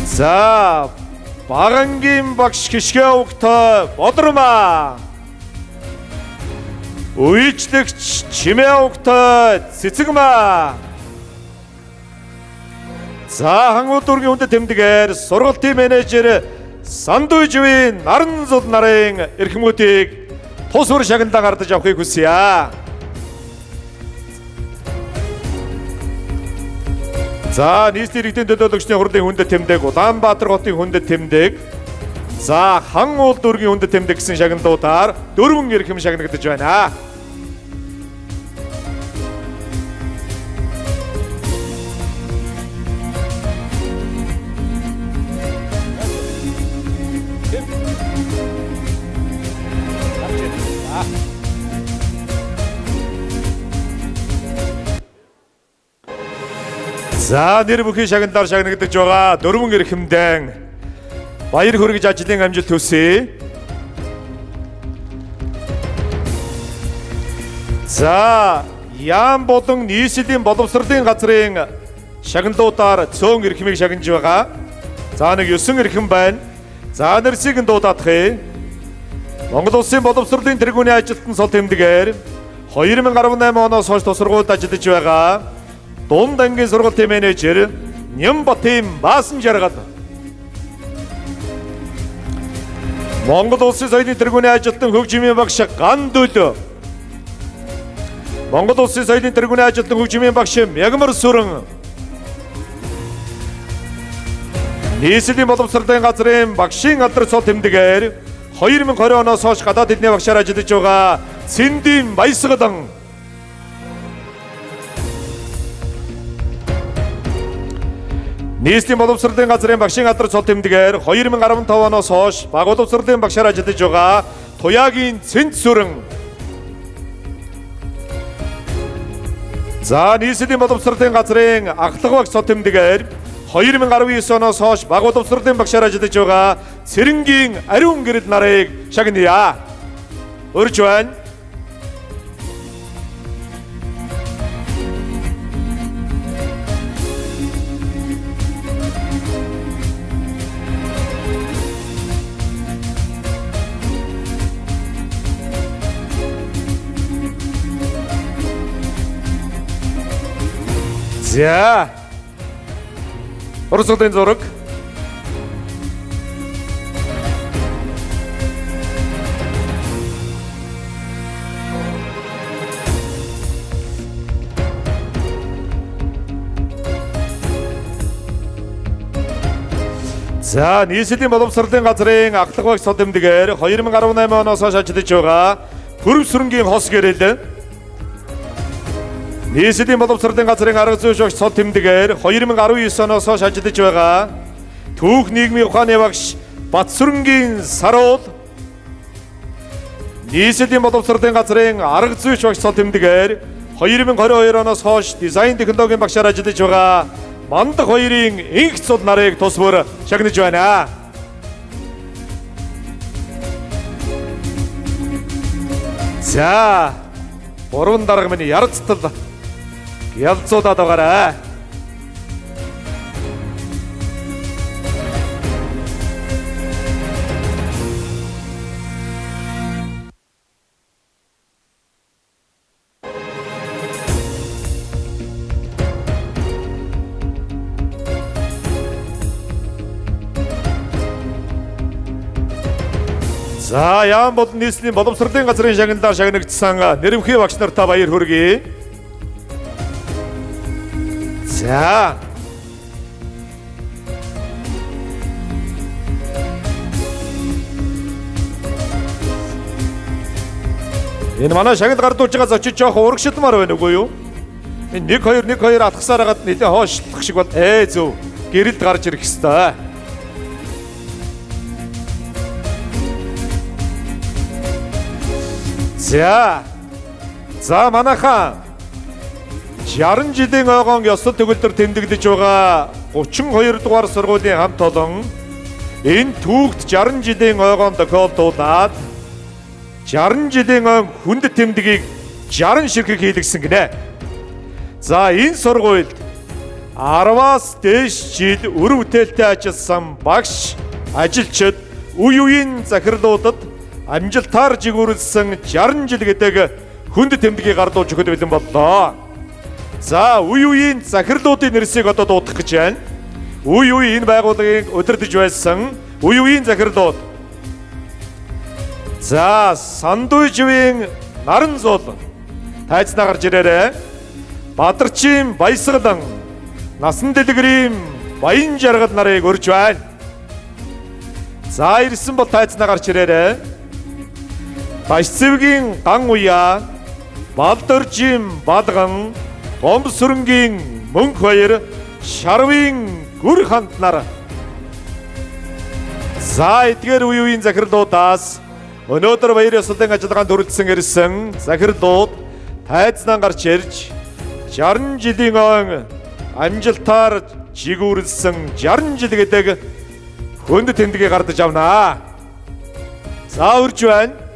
За Багангийн багш гიშгэ өгтөө Бодрмаа. Үйлчлэгч Чимээ өгтөө Цэцэгмаа. За хангууд дүүргийн хүндэт тэмдгээр сургалтын менежер Сандуйжвийн Наран Зул нарын эрхмүүдийг тус бүр шагналаа гардаж авахыг хүсье. За нийслэлийн иргэдийн төлөөлөгчдийн хурлын хүндэт тэмдэг, Улаанбаатар хотын хүндэт тэмдэг, за хан уул дүүргийн хүндэт тэмдэг гэсэн шагналуудаар 4 эрхэм шагнагдаж байна. За нэр бүхий шагналаар шагнагдаж байгаа 4 эрхэмдэн баяр хүргэж ажлын амжилт хүсье. За яам болон нийслэлийн боловсролын газрын шагналуудаар цөөн эрхмийг шагнаж байгаа. За нэг 9 эрхэм байна. За нэрсийг нь дуудаадах. Монгол улсын боловсролын тэргүүний ажилтан сул тэмдгээр 2018 оноос хойш сургуульд ажиллаж байгаа дунд ангийн сургуулийн менежер Нямбатын Баасан жаргал. Монгол улсын соёлын тэргүүний ажилтан хөгжмийн багш Ган Дөлөө. Монгол улсын соёлын тэргүүний ажилтан хөгжмийн багш Мягмар Сүрэн. Нийслэлийн боловсролын газрын багшийн алдар цол тэмдэгээр 2020 оноос хойш гадаад эдний багшаар ажиллаж байгаа Цэндийн Баясгалан. Нийслэлийн боловсролын газрын багшийн алдар цол тэмдэгээр 2015 оноос хойш баг боловсролын багшаар ажиллаж байгаа Туяагийн Цэнд Сүрэн. За нийслэлийн боловсролын газрын ахлах багш цол тэмдэгээр 2019 оноос хойш баг боловсролын багшаар ажиллаж байгаа Цэрэнгийн Ариун гэрэл нарыг шагная. Өрж байна. За Оросуудын зураг. За нийслэлийн боловсролын газрын ахлах багш цол тэмдэгээр 2018 оноос хойш ажиллаж байгаа Төрөв сүрэнгийн хос гэрэл. Нийслэлийн боловсролын газрын арга зүйн багш цол тэмдэгээр 2019 оноос хойш ажиллаж байгаа Түүх нийгмийн ухааны багш Батсүрэнгийн Саруул. Нийслэлийн боловсролын газрын арга зүйн багш цол тэмдэгээр 2022 оноос хойш дизайн технологийн багшаар ажиллаж байгаа Мандах хоёрын инх цул нарыг тус бүр шагнаж байна. За, уран дарга минь ярцтал ялцуудаад байгаарай. За яам болон нийслэлийн боловсролын газрын шагналаар шагнагдсан нэрвхий багш нартай баяр хүргэе. За энэ манай шагнал гардуулж байгаа зочид жоох урагшилмаар байна үгүй юу? Энэ 1-2 атгасаар хагаад нэлээ хоошлох шиг бол зөв гэрэлд гарч ирэх ёстой. За манайхан 60 жилийн ойгон ёслол төгөлдөр тэмдэглэж байгаа 32 дугаар сургуулийн хамт олон энэ түүхт 60 жилийн ойгон тохиолдуулаад 60 жилийн ойн хүндэт тэмдгийг 60 ширхэг хийлгсэн гинэ. За энэ сургуульд 10-аас дээш жил өр бүтээлтэй ажилласан багш, ажилчид, үе үеийн захирлуудад амжилтаар жигүүрлсэн 60 жил гэдэг хүнд тэмдгийг гардуулж өгөхөд бэлэн боллоо. За үе үеийн захирлуудын нэрсийг одоо дуудах гэж байна. Үе үе энэ байгууллагыг удирдах байсан үе үеийн захирлууд. За Сандуйживийн Наран зул тайцнаа гарч ирээрэй. Бадарчин Баясгалан, Насан Дэлгэрийн Баян жаргал нарыг өрж байна. За ирсэн бол тайцнаа гарч ирээрэй. Башцэвгийн Ган Уяа, Балдоржийн Балган, Гомсүрэнгийн Мөнх баяр, Шарвын Гүр ханд нар. За эдгээр үе үеийн захирлуудаас өнөөдөр баяр ёслолын ажиллагаанд хүрэлцэн ирсэн захирлууд тайзнаа гарч ирж 60 жилийн ойн амжилтаар жигүүрлсэн 60 жил гэдэг хүнд тэмдгийг гардаж авнаа. За үрж байна.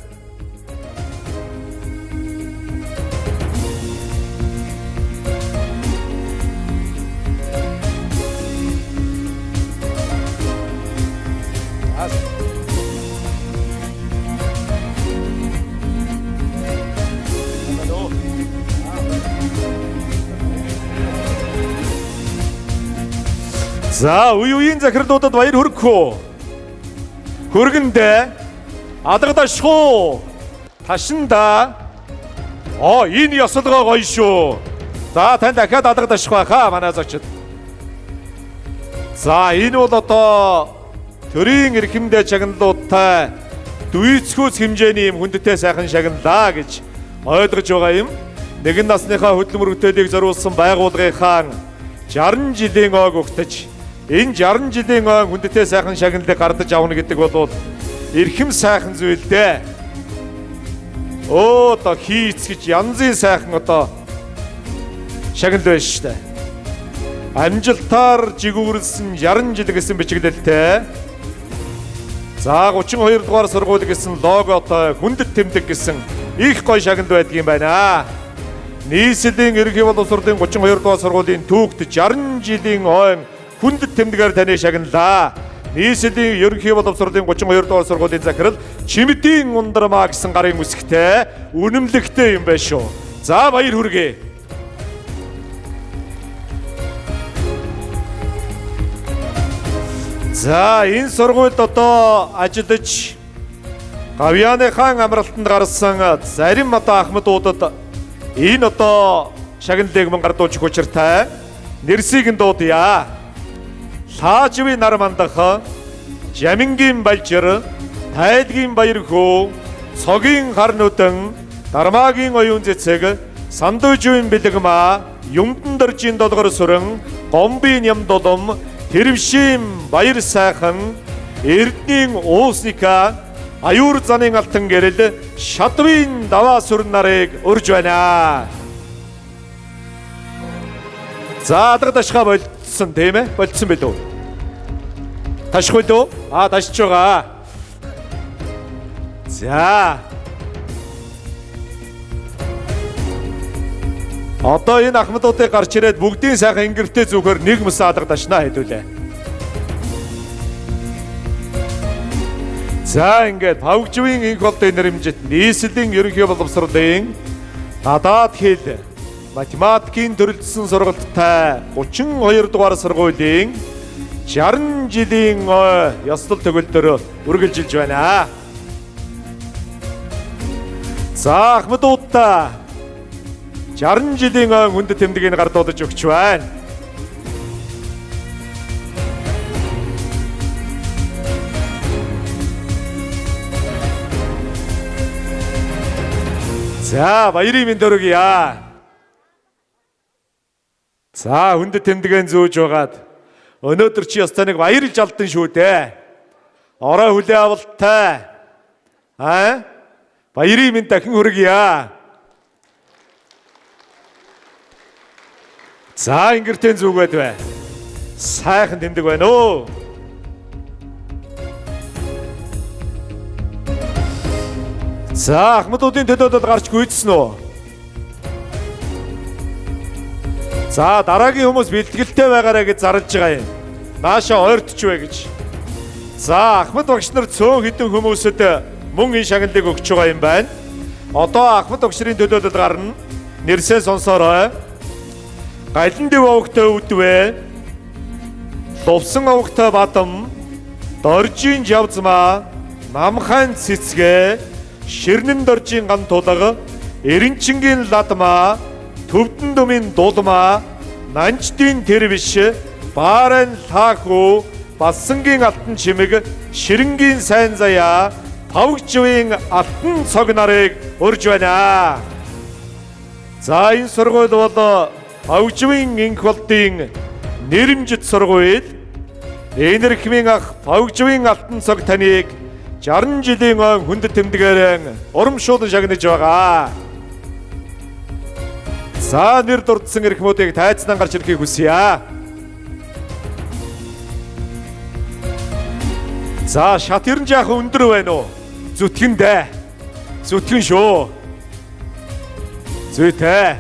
За, үе үеийн захирлуудад баяр хүргэв. Хүргэндээ адагдашгүй. Ташинда. Энэ ёслогоо гоё шүү. За, тань дахиад адагдашгүй хаа манай зочид. За, энэ бол одоо төрийн эрхэмдээ чагналуудтай дүйцхүүц хэмжээний юм хүндтэй сайхан шагналаа гэж ойлгож байгаа юм. Нэгэн насныхаа хөдөлмөр бүтээлийг зориулсан байгууллагынхаа 60 жилийн ойг өгтөж энэ 60 жилийн ойн хүндтэй сайхан шагналыг гардаж авна гэдэг бол эрхэм сайхан зүйл дээ. Одоо хийц гэж янзын сайхан одоо шагнал байна шүү дээ. Амжилтаар жигүүрлсэн 60 жил гэсэн бичиглэлтэй. За 32 дугаар сургууль гэсэн логотой хүндэт тэмдэг гэсэн их гоё шагнал байдаг юм байна. Нийслэлийн ерөнхий боловсролын 32 дугаар сургуулийн түүхт 60 жилийн ойн хүндэт тэмдгээр таны шагналаа. Нийслэлийн ерөнхий боловсролын 32 дугаар сургуулийн захирал Чимэдийн Ундрмаа гэсэн гарын үсгтэй үнэмлэгтэй юм байна шүү. За баяр хүргэе. За энэ сургуульд одоо ажиллаж Гавьяаны хаан амралтанд гарсан зарим одоо ахмадуудад энэ одоо шагналыг мангардуулж учиртай нэрсийг нь дуудъя. Лаажви нар мандах, Жамингийн балжир, Тайлгийн баяр хөө, Цогийн хар нүдэн, Дармаагийн оюун цэцэг, Сандуужийн бэлэгмаа, Юмдан доржийн долгор сүрэн, Гомбийн ям дулам, Тэрвшийн баяр сайхан, Эрдэнийн уусника, Аюур занын алтан гэрэл, Шатвын даваа сүрэн нарыг урж байна. За адагдашгаа болцсон тийм ээ? Болцсон байл үү? Ташгүй дөө? Ташж байгаа. За. Одоо энэ ахмадуудыг гарч ирээд бүгдийн сайхан ингэртэй зүгээр нэг мөс адагдашнаа хэдүүлээ. За ингээд Павгживын инх болтын нэрмжит нийслэлийн ерөнхий боловсролын гадаад хэл математикийн төрөлжсөн сургалттай 32 дугаар сургуулийн 60 жилийн ёслол төгөлдөр үргэлжилж байна. За ахмадуудаа 60 жилийн хүндэт тэмдгийг гардуулж өгч байна. За баярын мэнд өргөе. За хүндэт тэмдгэн зөөж байгаад өнөөдөр чи ястаа нэг баярлж алдан шүү дээ. Орой хүлээ авалттай. Баярын мэнд дахин хүргье. За ингэртэн зүгээд бай. Сайхан тэмдэг байна оо. За ахмадуудын төлөөд гарч гүйцсэн үү? За дараагийн хүмүүс бэлтгэлтэй байгаарай гэж зарлж байгаа юм. Нааша ойртчихвэ гэж. За ахмад багш нар цөөн хэдэн хүмүүсэд мөн энэ шагналыг өгч байгаа юм байна. Одоо ахмад багшрын төлөөд гарна. Нэрсээ сонсоорой. Галан дэв овогтой үдвэ. Лувсан овогтой бадам. Доржийн жавзмаа. Намхан цэцгэ. Ширнэн доржийн ган тулга. Эренчингийн ладмаа. Төвдөн дүмийн дулмаа, Нанчдын тэрвиш, Бааран лаахуу, Бассангийн алтан чимэг, Ширэнгийн сайн заяа, Павгживын алтан цог нарыг урж байна. За энэ сургууль бол Павгживын инх болтын нэрмжит сургууль. Энэрхмийн ах Павгживын алтан цог таныг 60 жилийн хүндэт тэмдгээр урамшуулан шагнаж байгаа. За нэр дурдсан эрхмүүдийг тайцнан гарч ирэхийг хүсье. За шат ерэн жаахан өндөр байна уу? Зүтгэн дээ. Зүтгэн шүү. Зүйтэй.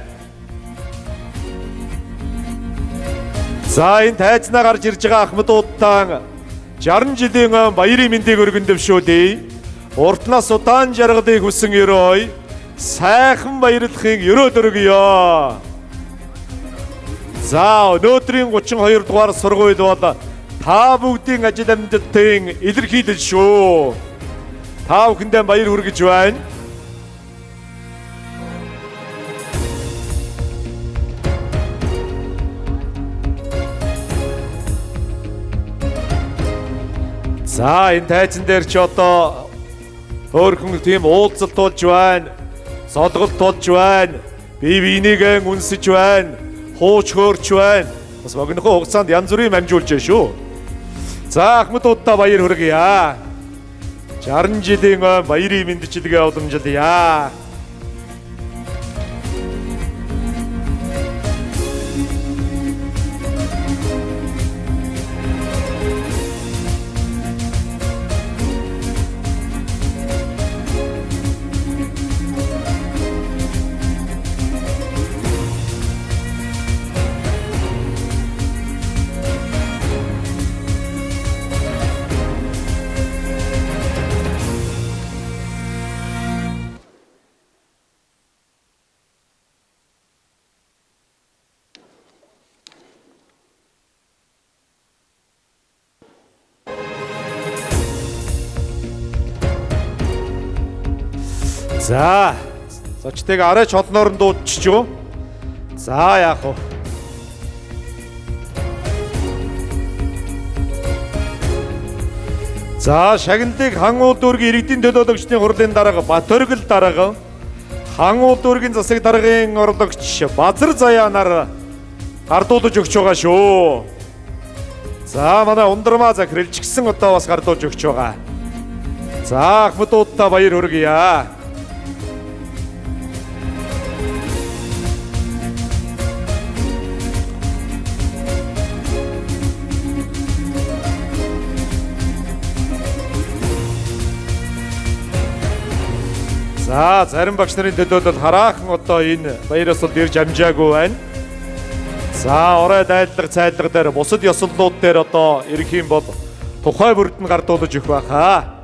За энэ тайцнаа гарч ирж байгаа ахмадуудаа 60 жилийн баярын мэндийг өргөн дэвшүүлье. Уртнаас удаан жаргалыг хүсэн ерөөй. Сайхан баярлахыг өрөөд өргөё. За өнөөдрийн 32 дугаар сургууль бол та бүгдийн ажил амьдралын илэрхийлэл шүү. Та бүхэндээ баяр хүргэж байна. За энэ тайзан дээр ч одоо хөөрхөн тийм уулзалт болж байна. Солголт болж байна. Бие биенийгээ үнсэж байна. Хууч хөөрч байна. Бас богинохоо хугацаанд янз бүрийн амжуулж байна шүү. За ахмадуудаа баяр хүргье. 60 жилийн баярын мэндчилгээ уламжилъя. За, зочдыг арайч холноор нь дуудчихжээ. За яах вэ? За, шагналыг хан уулдүргийн иргэдийн төлөөлөгчдийн хурлын дарга Батөргөл дарга, хан уулдүргийн засаг даргын орлогч Базар Заяа нар гардуулж өгч байгаа шүү. За, манай Ундрмаа захиралч гисэн одоо бас гардуулж өгч байгаа. За, ахмадуудаа баяр хүргье. За зарим багш нарын төлөөлөл хараахан одоо энэ баяраас бол ирж амжаагүй байна. За орой дайдлага цайдлага дээр бусад ёслолууд дээр одоо ирэх юм бол тухай бүрд нь гардуулж өгөх байхаа.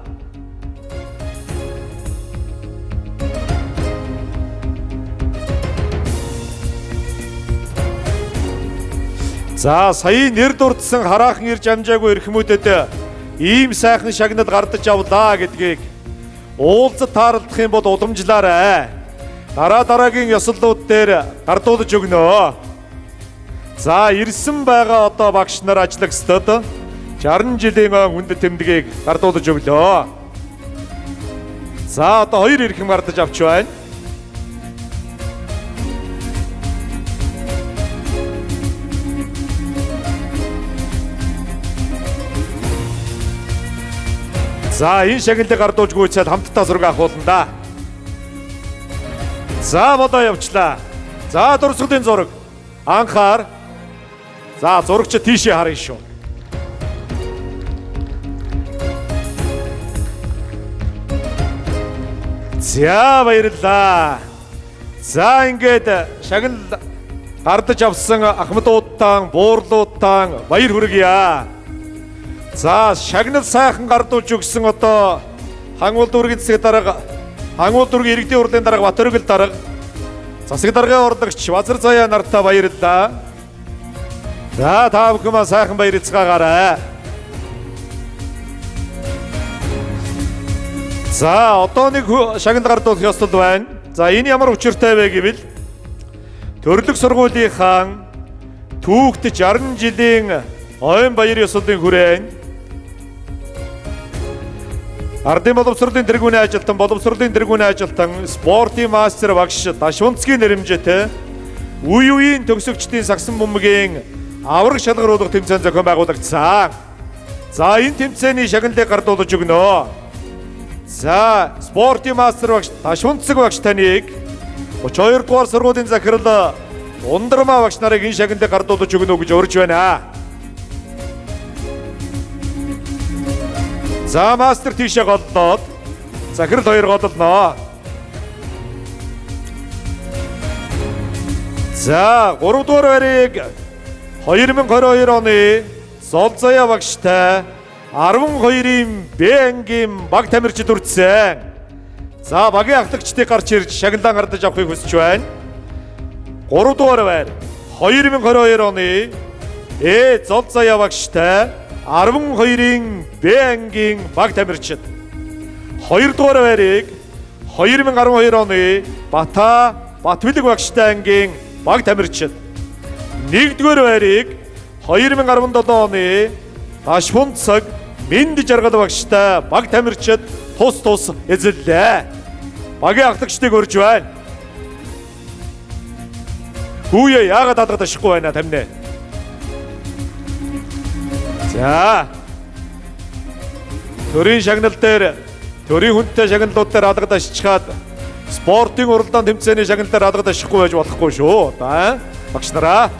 За сая нэр дурдсан хараахан ирж амжаагүй эрхмүүдэд ийм сайхан шагнал гардаж авлаа гэдгийг уулзалт таарлах юм бол уламжлаарай. Дараагийн ёслолууд дээр гардуулж өгнө. За ирсэн байгаа одоо багш нар ажлагчдад 60 жилийн хүндэт тэмдгийг гардуулж өглөө. За одоо 2 эрхэм гардаж авч байна. За энэ шагналыг гардуулж гүйцээд хамтдаа зураг авахулна да. За бодоо явчлаа. За дурсгалын зураг. Анхаар. За зурагч тийшээ харъя шүү. За баярлалаа. За ингээд шагнал гардаж авсан ахмадуудаа, буурлуудаа баяр хүргье. За шагнал сайхан гардуулж өгсөн одоо хангуул дүүргийн засаг дарга, хангуул дүүргийн иргэдийн хурлын дарга Батөргөл дарга, засаг даргын орлогч Базар Заяа нартаа баярлалаа. За та бүхэн сайхан баярлцгаагаарай. За одоо нэг шагнал гардуулах ёслол байна. За энэ ямар учиртай вэ гэвэл төрлөх сургуулийнхаа түүхт 60 жилийн ойн баяр ёслолын хүрээнд Ардын боловсролын тэргүүний ажилтан, боловсролын тэргүүний ажилтан, спортын мастер багш Дашванцгийн нэрэмжтэй үе үеийн төгсөгчдийн сагсан бөмбөгийн авраг шалгаруулах тэмцээн зохион байгуулагдсан. За энэ тэмцээний шагналыг гардуулж өгнө. За спортын мастер багш Дашванцэг багш таныг 32 дугаар сургуулийн захирал Ундрмаа багш нарыг энэ шагналыг гардуулж өгнө гэж урьж байна. За мастер тийшээ голлоод захирал 2 голлоно. За 3 дугаар байрыг 2022 оны Зол Заяа багштай 12-ийн Б ангийн баг тамирчид үрдсэн. За багийн ахлагчдыг гарч ирж шагналаа гардаж авахыг хүсэж байна. 3 дугаар байр 2022 оны Зол Заяа багштай 12-ын Б ангийн баг тамирчид 2 дугаар байрыг 2012 оны Батбэлэг багштай ангийн баг тамирчид 1-р байрыг 2017 оны Дашбунцаг Мэнд жаргал багштай баг тамирчид тус эзэллээ. Багийн ахлагчдыг өрж байна. Хүүе яагаад алгадахгүй байна тамнэ? За. Төрийн шагнал дээр төрийн хүнтэй шагналууд дээр алгадашчихад спортын уралдаан тэмцээний шагнал дээр алгадашихгүй байж болохгүй шүү. За. Багш нараа.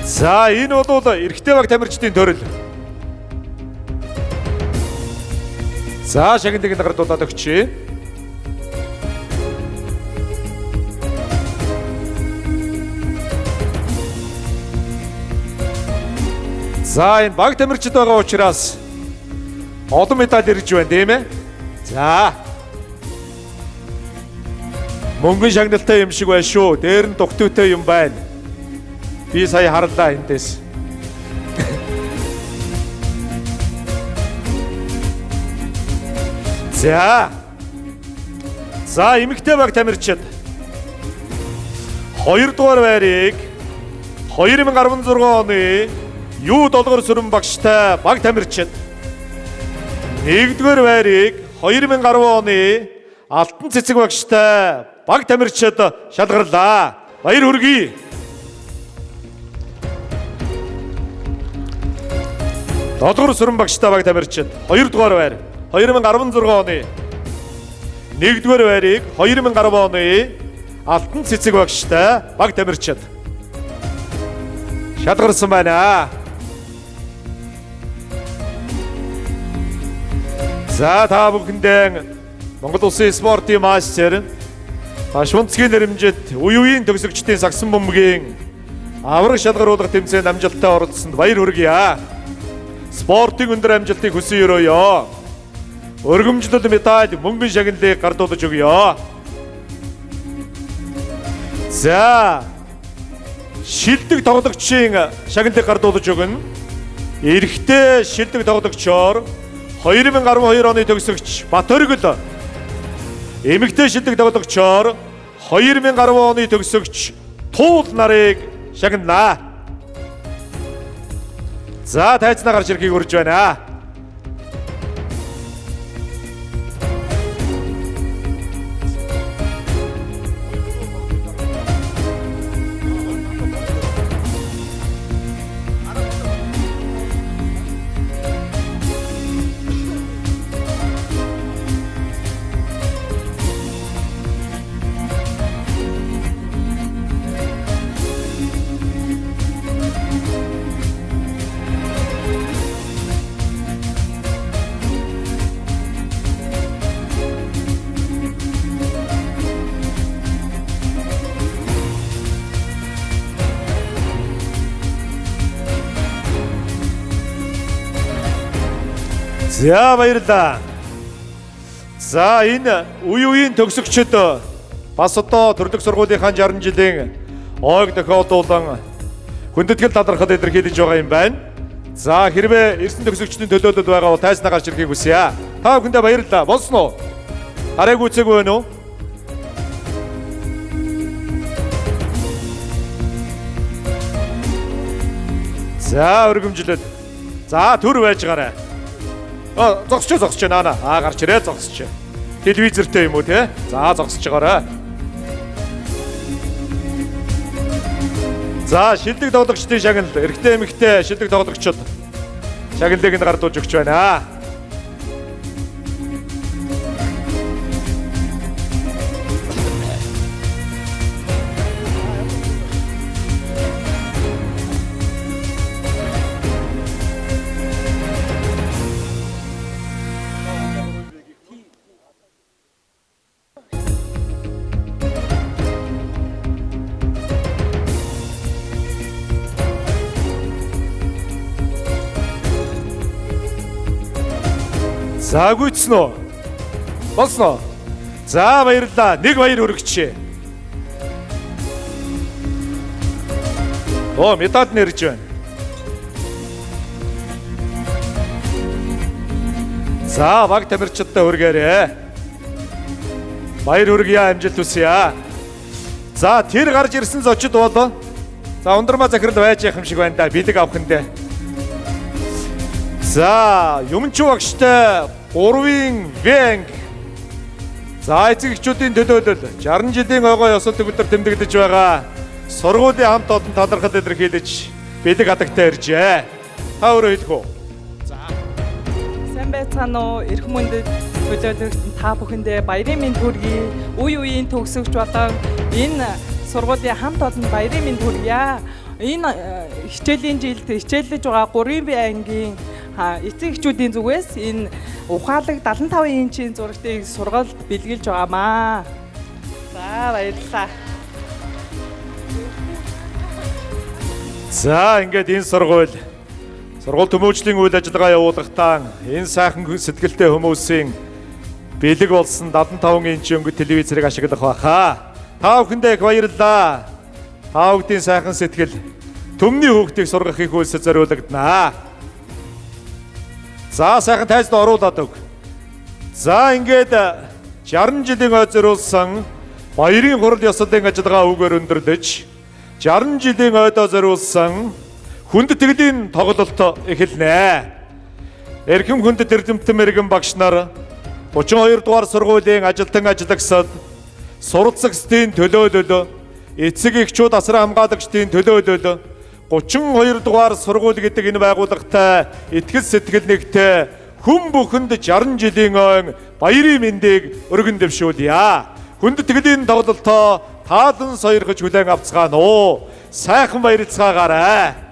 За энэ бол эрэгтэй баг тамирчдын төрөл. За шагналыг нагардуулаад өгчээ. За энэ баг тамирчид байгаа учраас олон медаль ирж байна тийм ээ. За. Мөнгөн шагналтай юм шиг байна шүү. Дээр нь дугтүйтэй юм байна. Би сая харлаа эндээс. За. За эмэгтэй баг тамирчид 2 дугаар байрыг 2016 оны Юу долгор сүрэн багштай баг тамирчид 1-р байрыг 2010 оны Алтан цэцэг багштай баг тамирчид шалгарлаа. Баяр хүргэе. Долгор сүрэн багштай баг тамирчид 2-р байр 2016 оны 1-р байрыг 2010 оны Алтан цэцэг багштай баг тамирчид шалгарсан байна. За та бүхэндээ Монгол Улсын спортын мастер Дашбунцгийн нэрэмжит үеийн төгсөгчдийн сагсан бөмбөгийн авраг шалгаруулах тэмцээнд амжилттай оролцсонд баяр хүргье. Спортын өндөр амжилтыг хүсэн өрөөё. Өргөмжлөл медаль мөнгөн шагналыг гардуулж өгье. За шилдэг тоглогчийн шагналыг гардуулж өгнө. Эрэгтэй шилдэг тоглогчоор 2012 оны төгсөгч Батөргөл, эмэгтэй шилдэг тоглогчоор 2010 оны төгсөгч Туул нарыг шагналаа. За тайзнаа гарч ирэхийг урьж байна. За баярлалаа. За энэ үеийн төгсөгчд бас одоо төрлөх сургуулийнхаа 60 жилийн ойг тохиолдуулан хүндэтгэл талархал илэрхийлж байгаа юм байна. За хэрвээ эрсэн төгсөгчдийн төлөөлөл байгаа бол тайзнаа гарч ирэхийг хүсье. Та бүхэндээ баярлалаа. Болсон уу? Хараг үцэг байна уу? За өргөмжлөл. За төр байж гараа. Зогсож байна. Гарч ирээ зогсож. Телевизэртэй юм уу те? За зогсож байгаарай. За шилдэг тоглогчдын шагнал, эрэгтэй эмэгтэй шилдэг тоглогчид шагналыг нь гардуулж өгч байна. За гүйцэн үү? Болсон уу? За баярлалаа. Нэг баяр өргөчээ. Оо, медаль нэрж байна. За, баг тамирчидтай хүргээрээ. Баяр хүргье, амжилт хүсье. За, тэр гарч ирсэн зочид бол за, ундрмаа захирал байж явах юм шиг байна да. Бидэг авах нь дээ. За, юмч багштай 3-ын Вэнг. За, эцэг эхчүүдийн төлөөлөл 60 жилийн ойгоо ёсол төгөлдөр тэмдэглэж байгаа сургуулийн хамт олон талархал илэрхийлж бидэг хадагтай иржээ. Та өөрөө хэлэх үү? Сайн байцгаана уу? Эрхэм мөндөд төлөөлөгч та бүхэндээ баярын мэнд хүргэе. Үе үеийн төгсөгч болон энэ сургуулийн хамт олон баярын мэнд хүргье. Энэ хичээлийн жилд хичээллэж байгаа 3-ын Б ангийн эцэг эхчүүдийн зүгээс энэ ухаалаг 75 инчийн зурагтыг сургалт бэлгэлж байгаамаа. За, баярлалаа. За, ингээд энэ сургууль төмөөжлийн үйл ажиллагаа явуулахдаа энэ сайхан сэтгэлтэй хүмүүсийн бэлэг болсон 75 инч өнгө телевизэрийг ашиглах байхаа. Та бүхэндээ их баярлалаа. Та бүдгийн сайхан сэтгэл төмний хүүхдийг сургах их үйлсэд зориулагдана. За, сайхан тайзд оруулаад өг. За, ингээд 60 жилийн ой зориулсан баярын хурал ёслолын ажиллагаа үгээр өндөрлөж 60 жилийн ойдоо зориулсан хүндэтгэлийн тоглолт эхэлнэ. Эрхэм хүндэт эрдэмтэн мэрэгэн багш нар 32 дугаар сургуулийн ажилтан ажлагсад суралцагчдын төлөөлөл, эцэг эхчүүд асран хамгаалагчдын төлөөлөл, 32 дугаар сургууль гэдэг энэ байгууллагатай итгэл сэтгэл нэгтэй хүн бүхэнд 60 жилийн ойн баярын мэндийг өргөн дэвшүүлье. Хүндэтгэлийн тоглолтоо таалан сойрхож хүлээн авцгаана уу. Сайхан баярлцгаагаарай.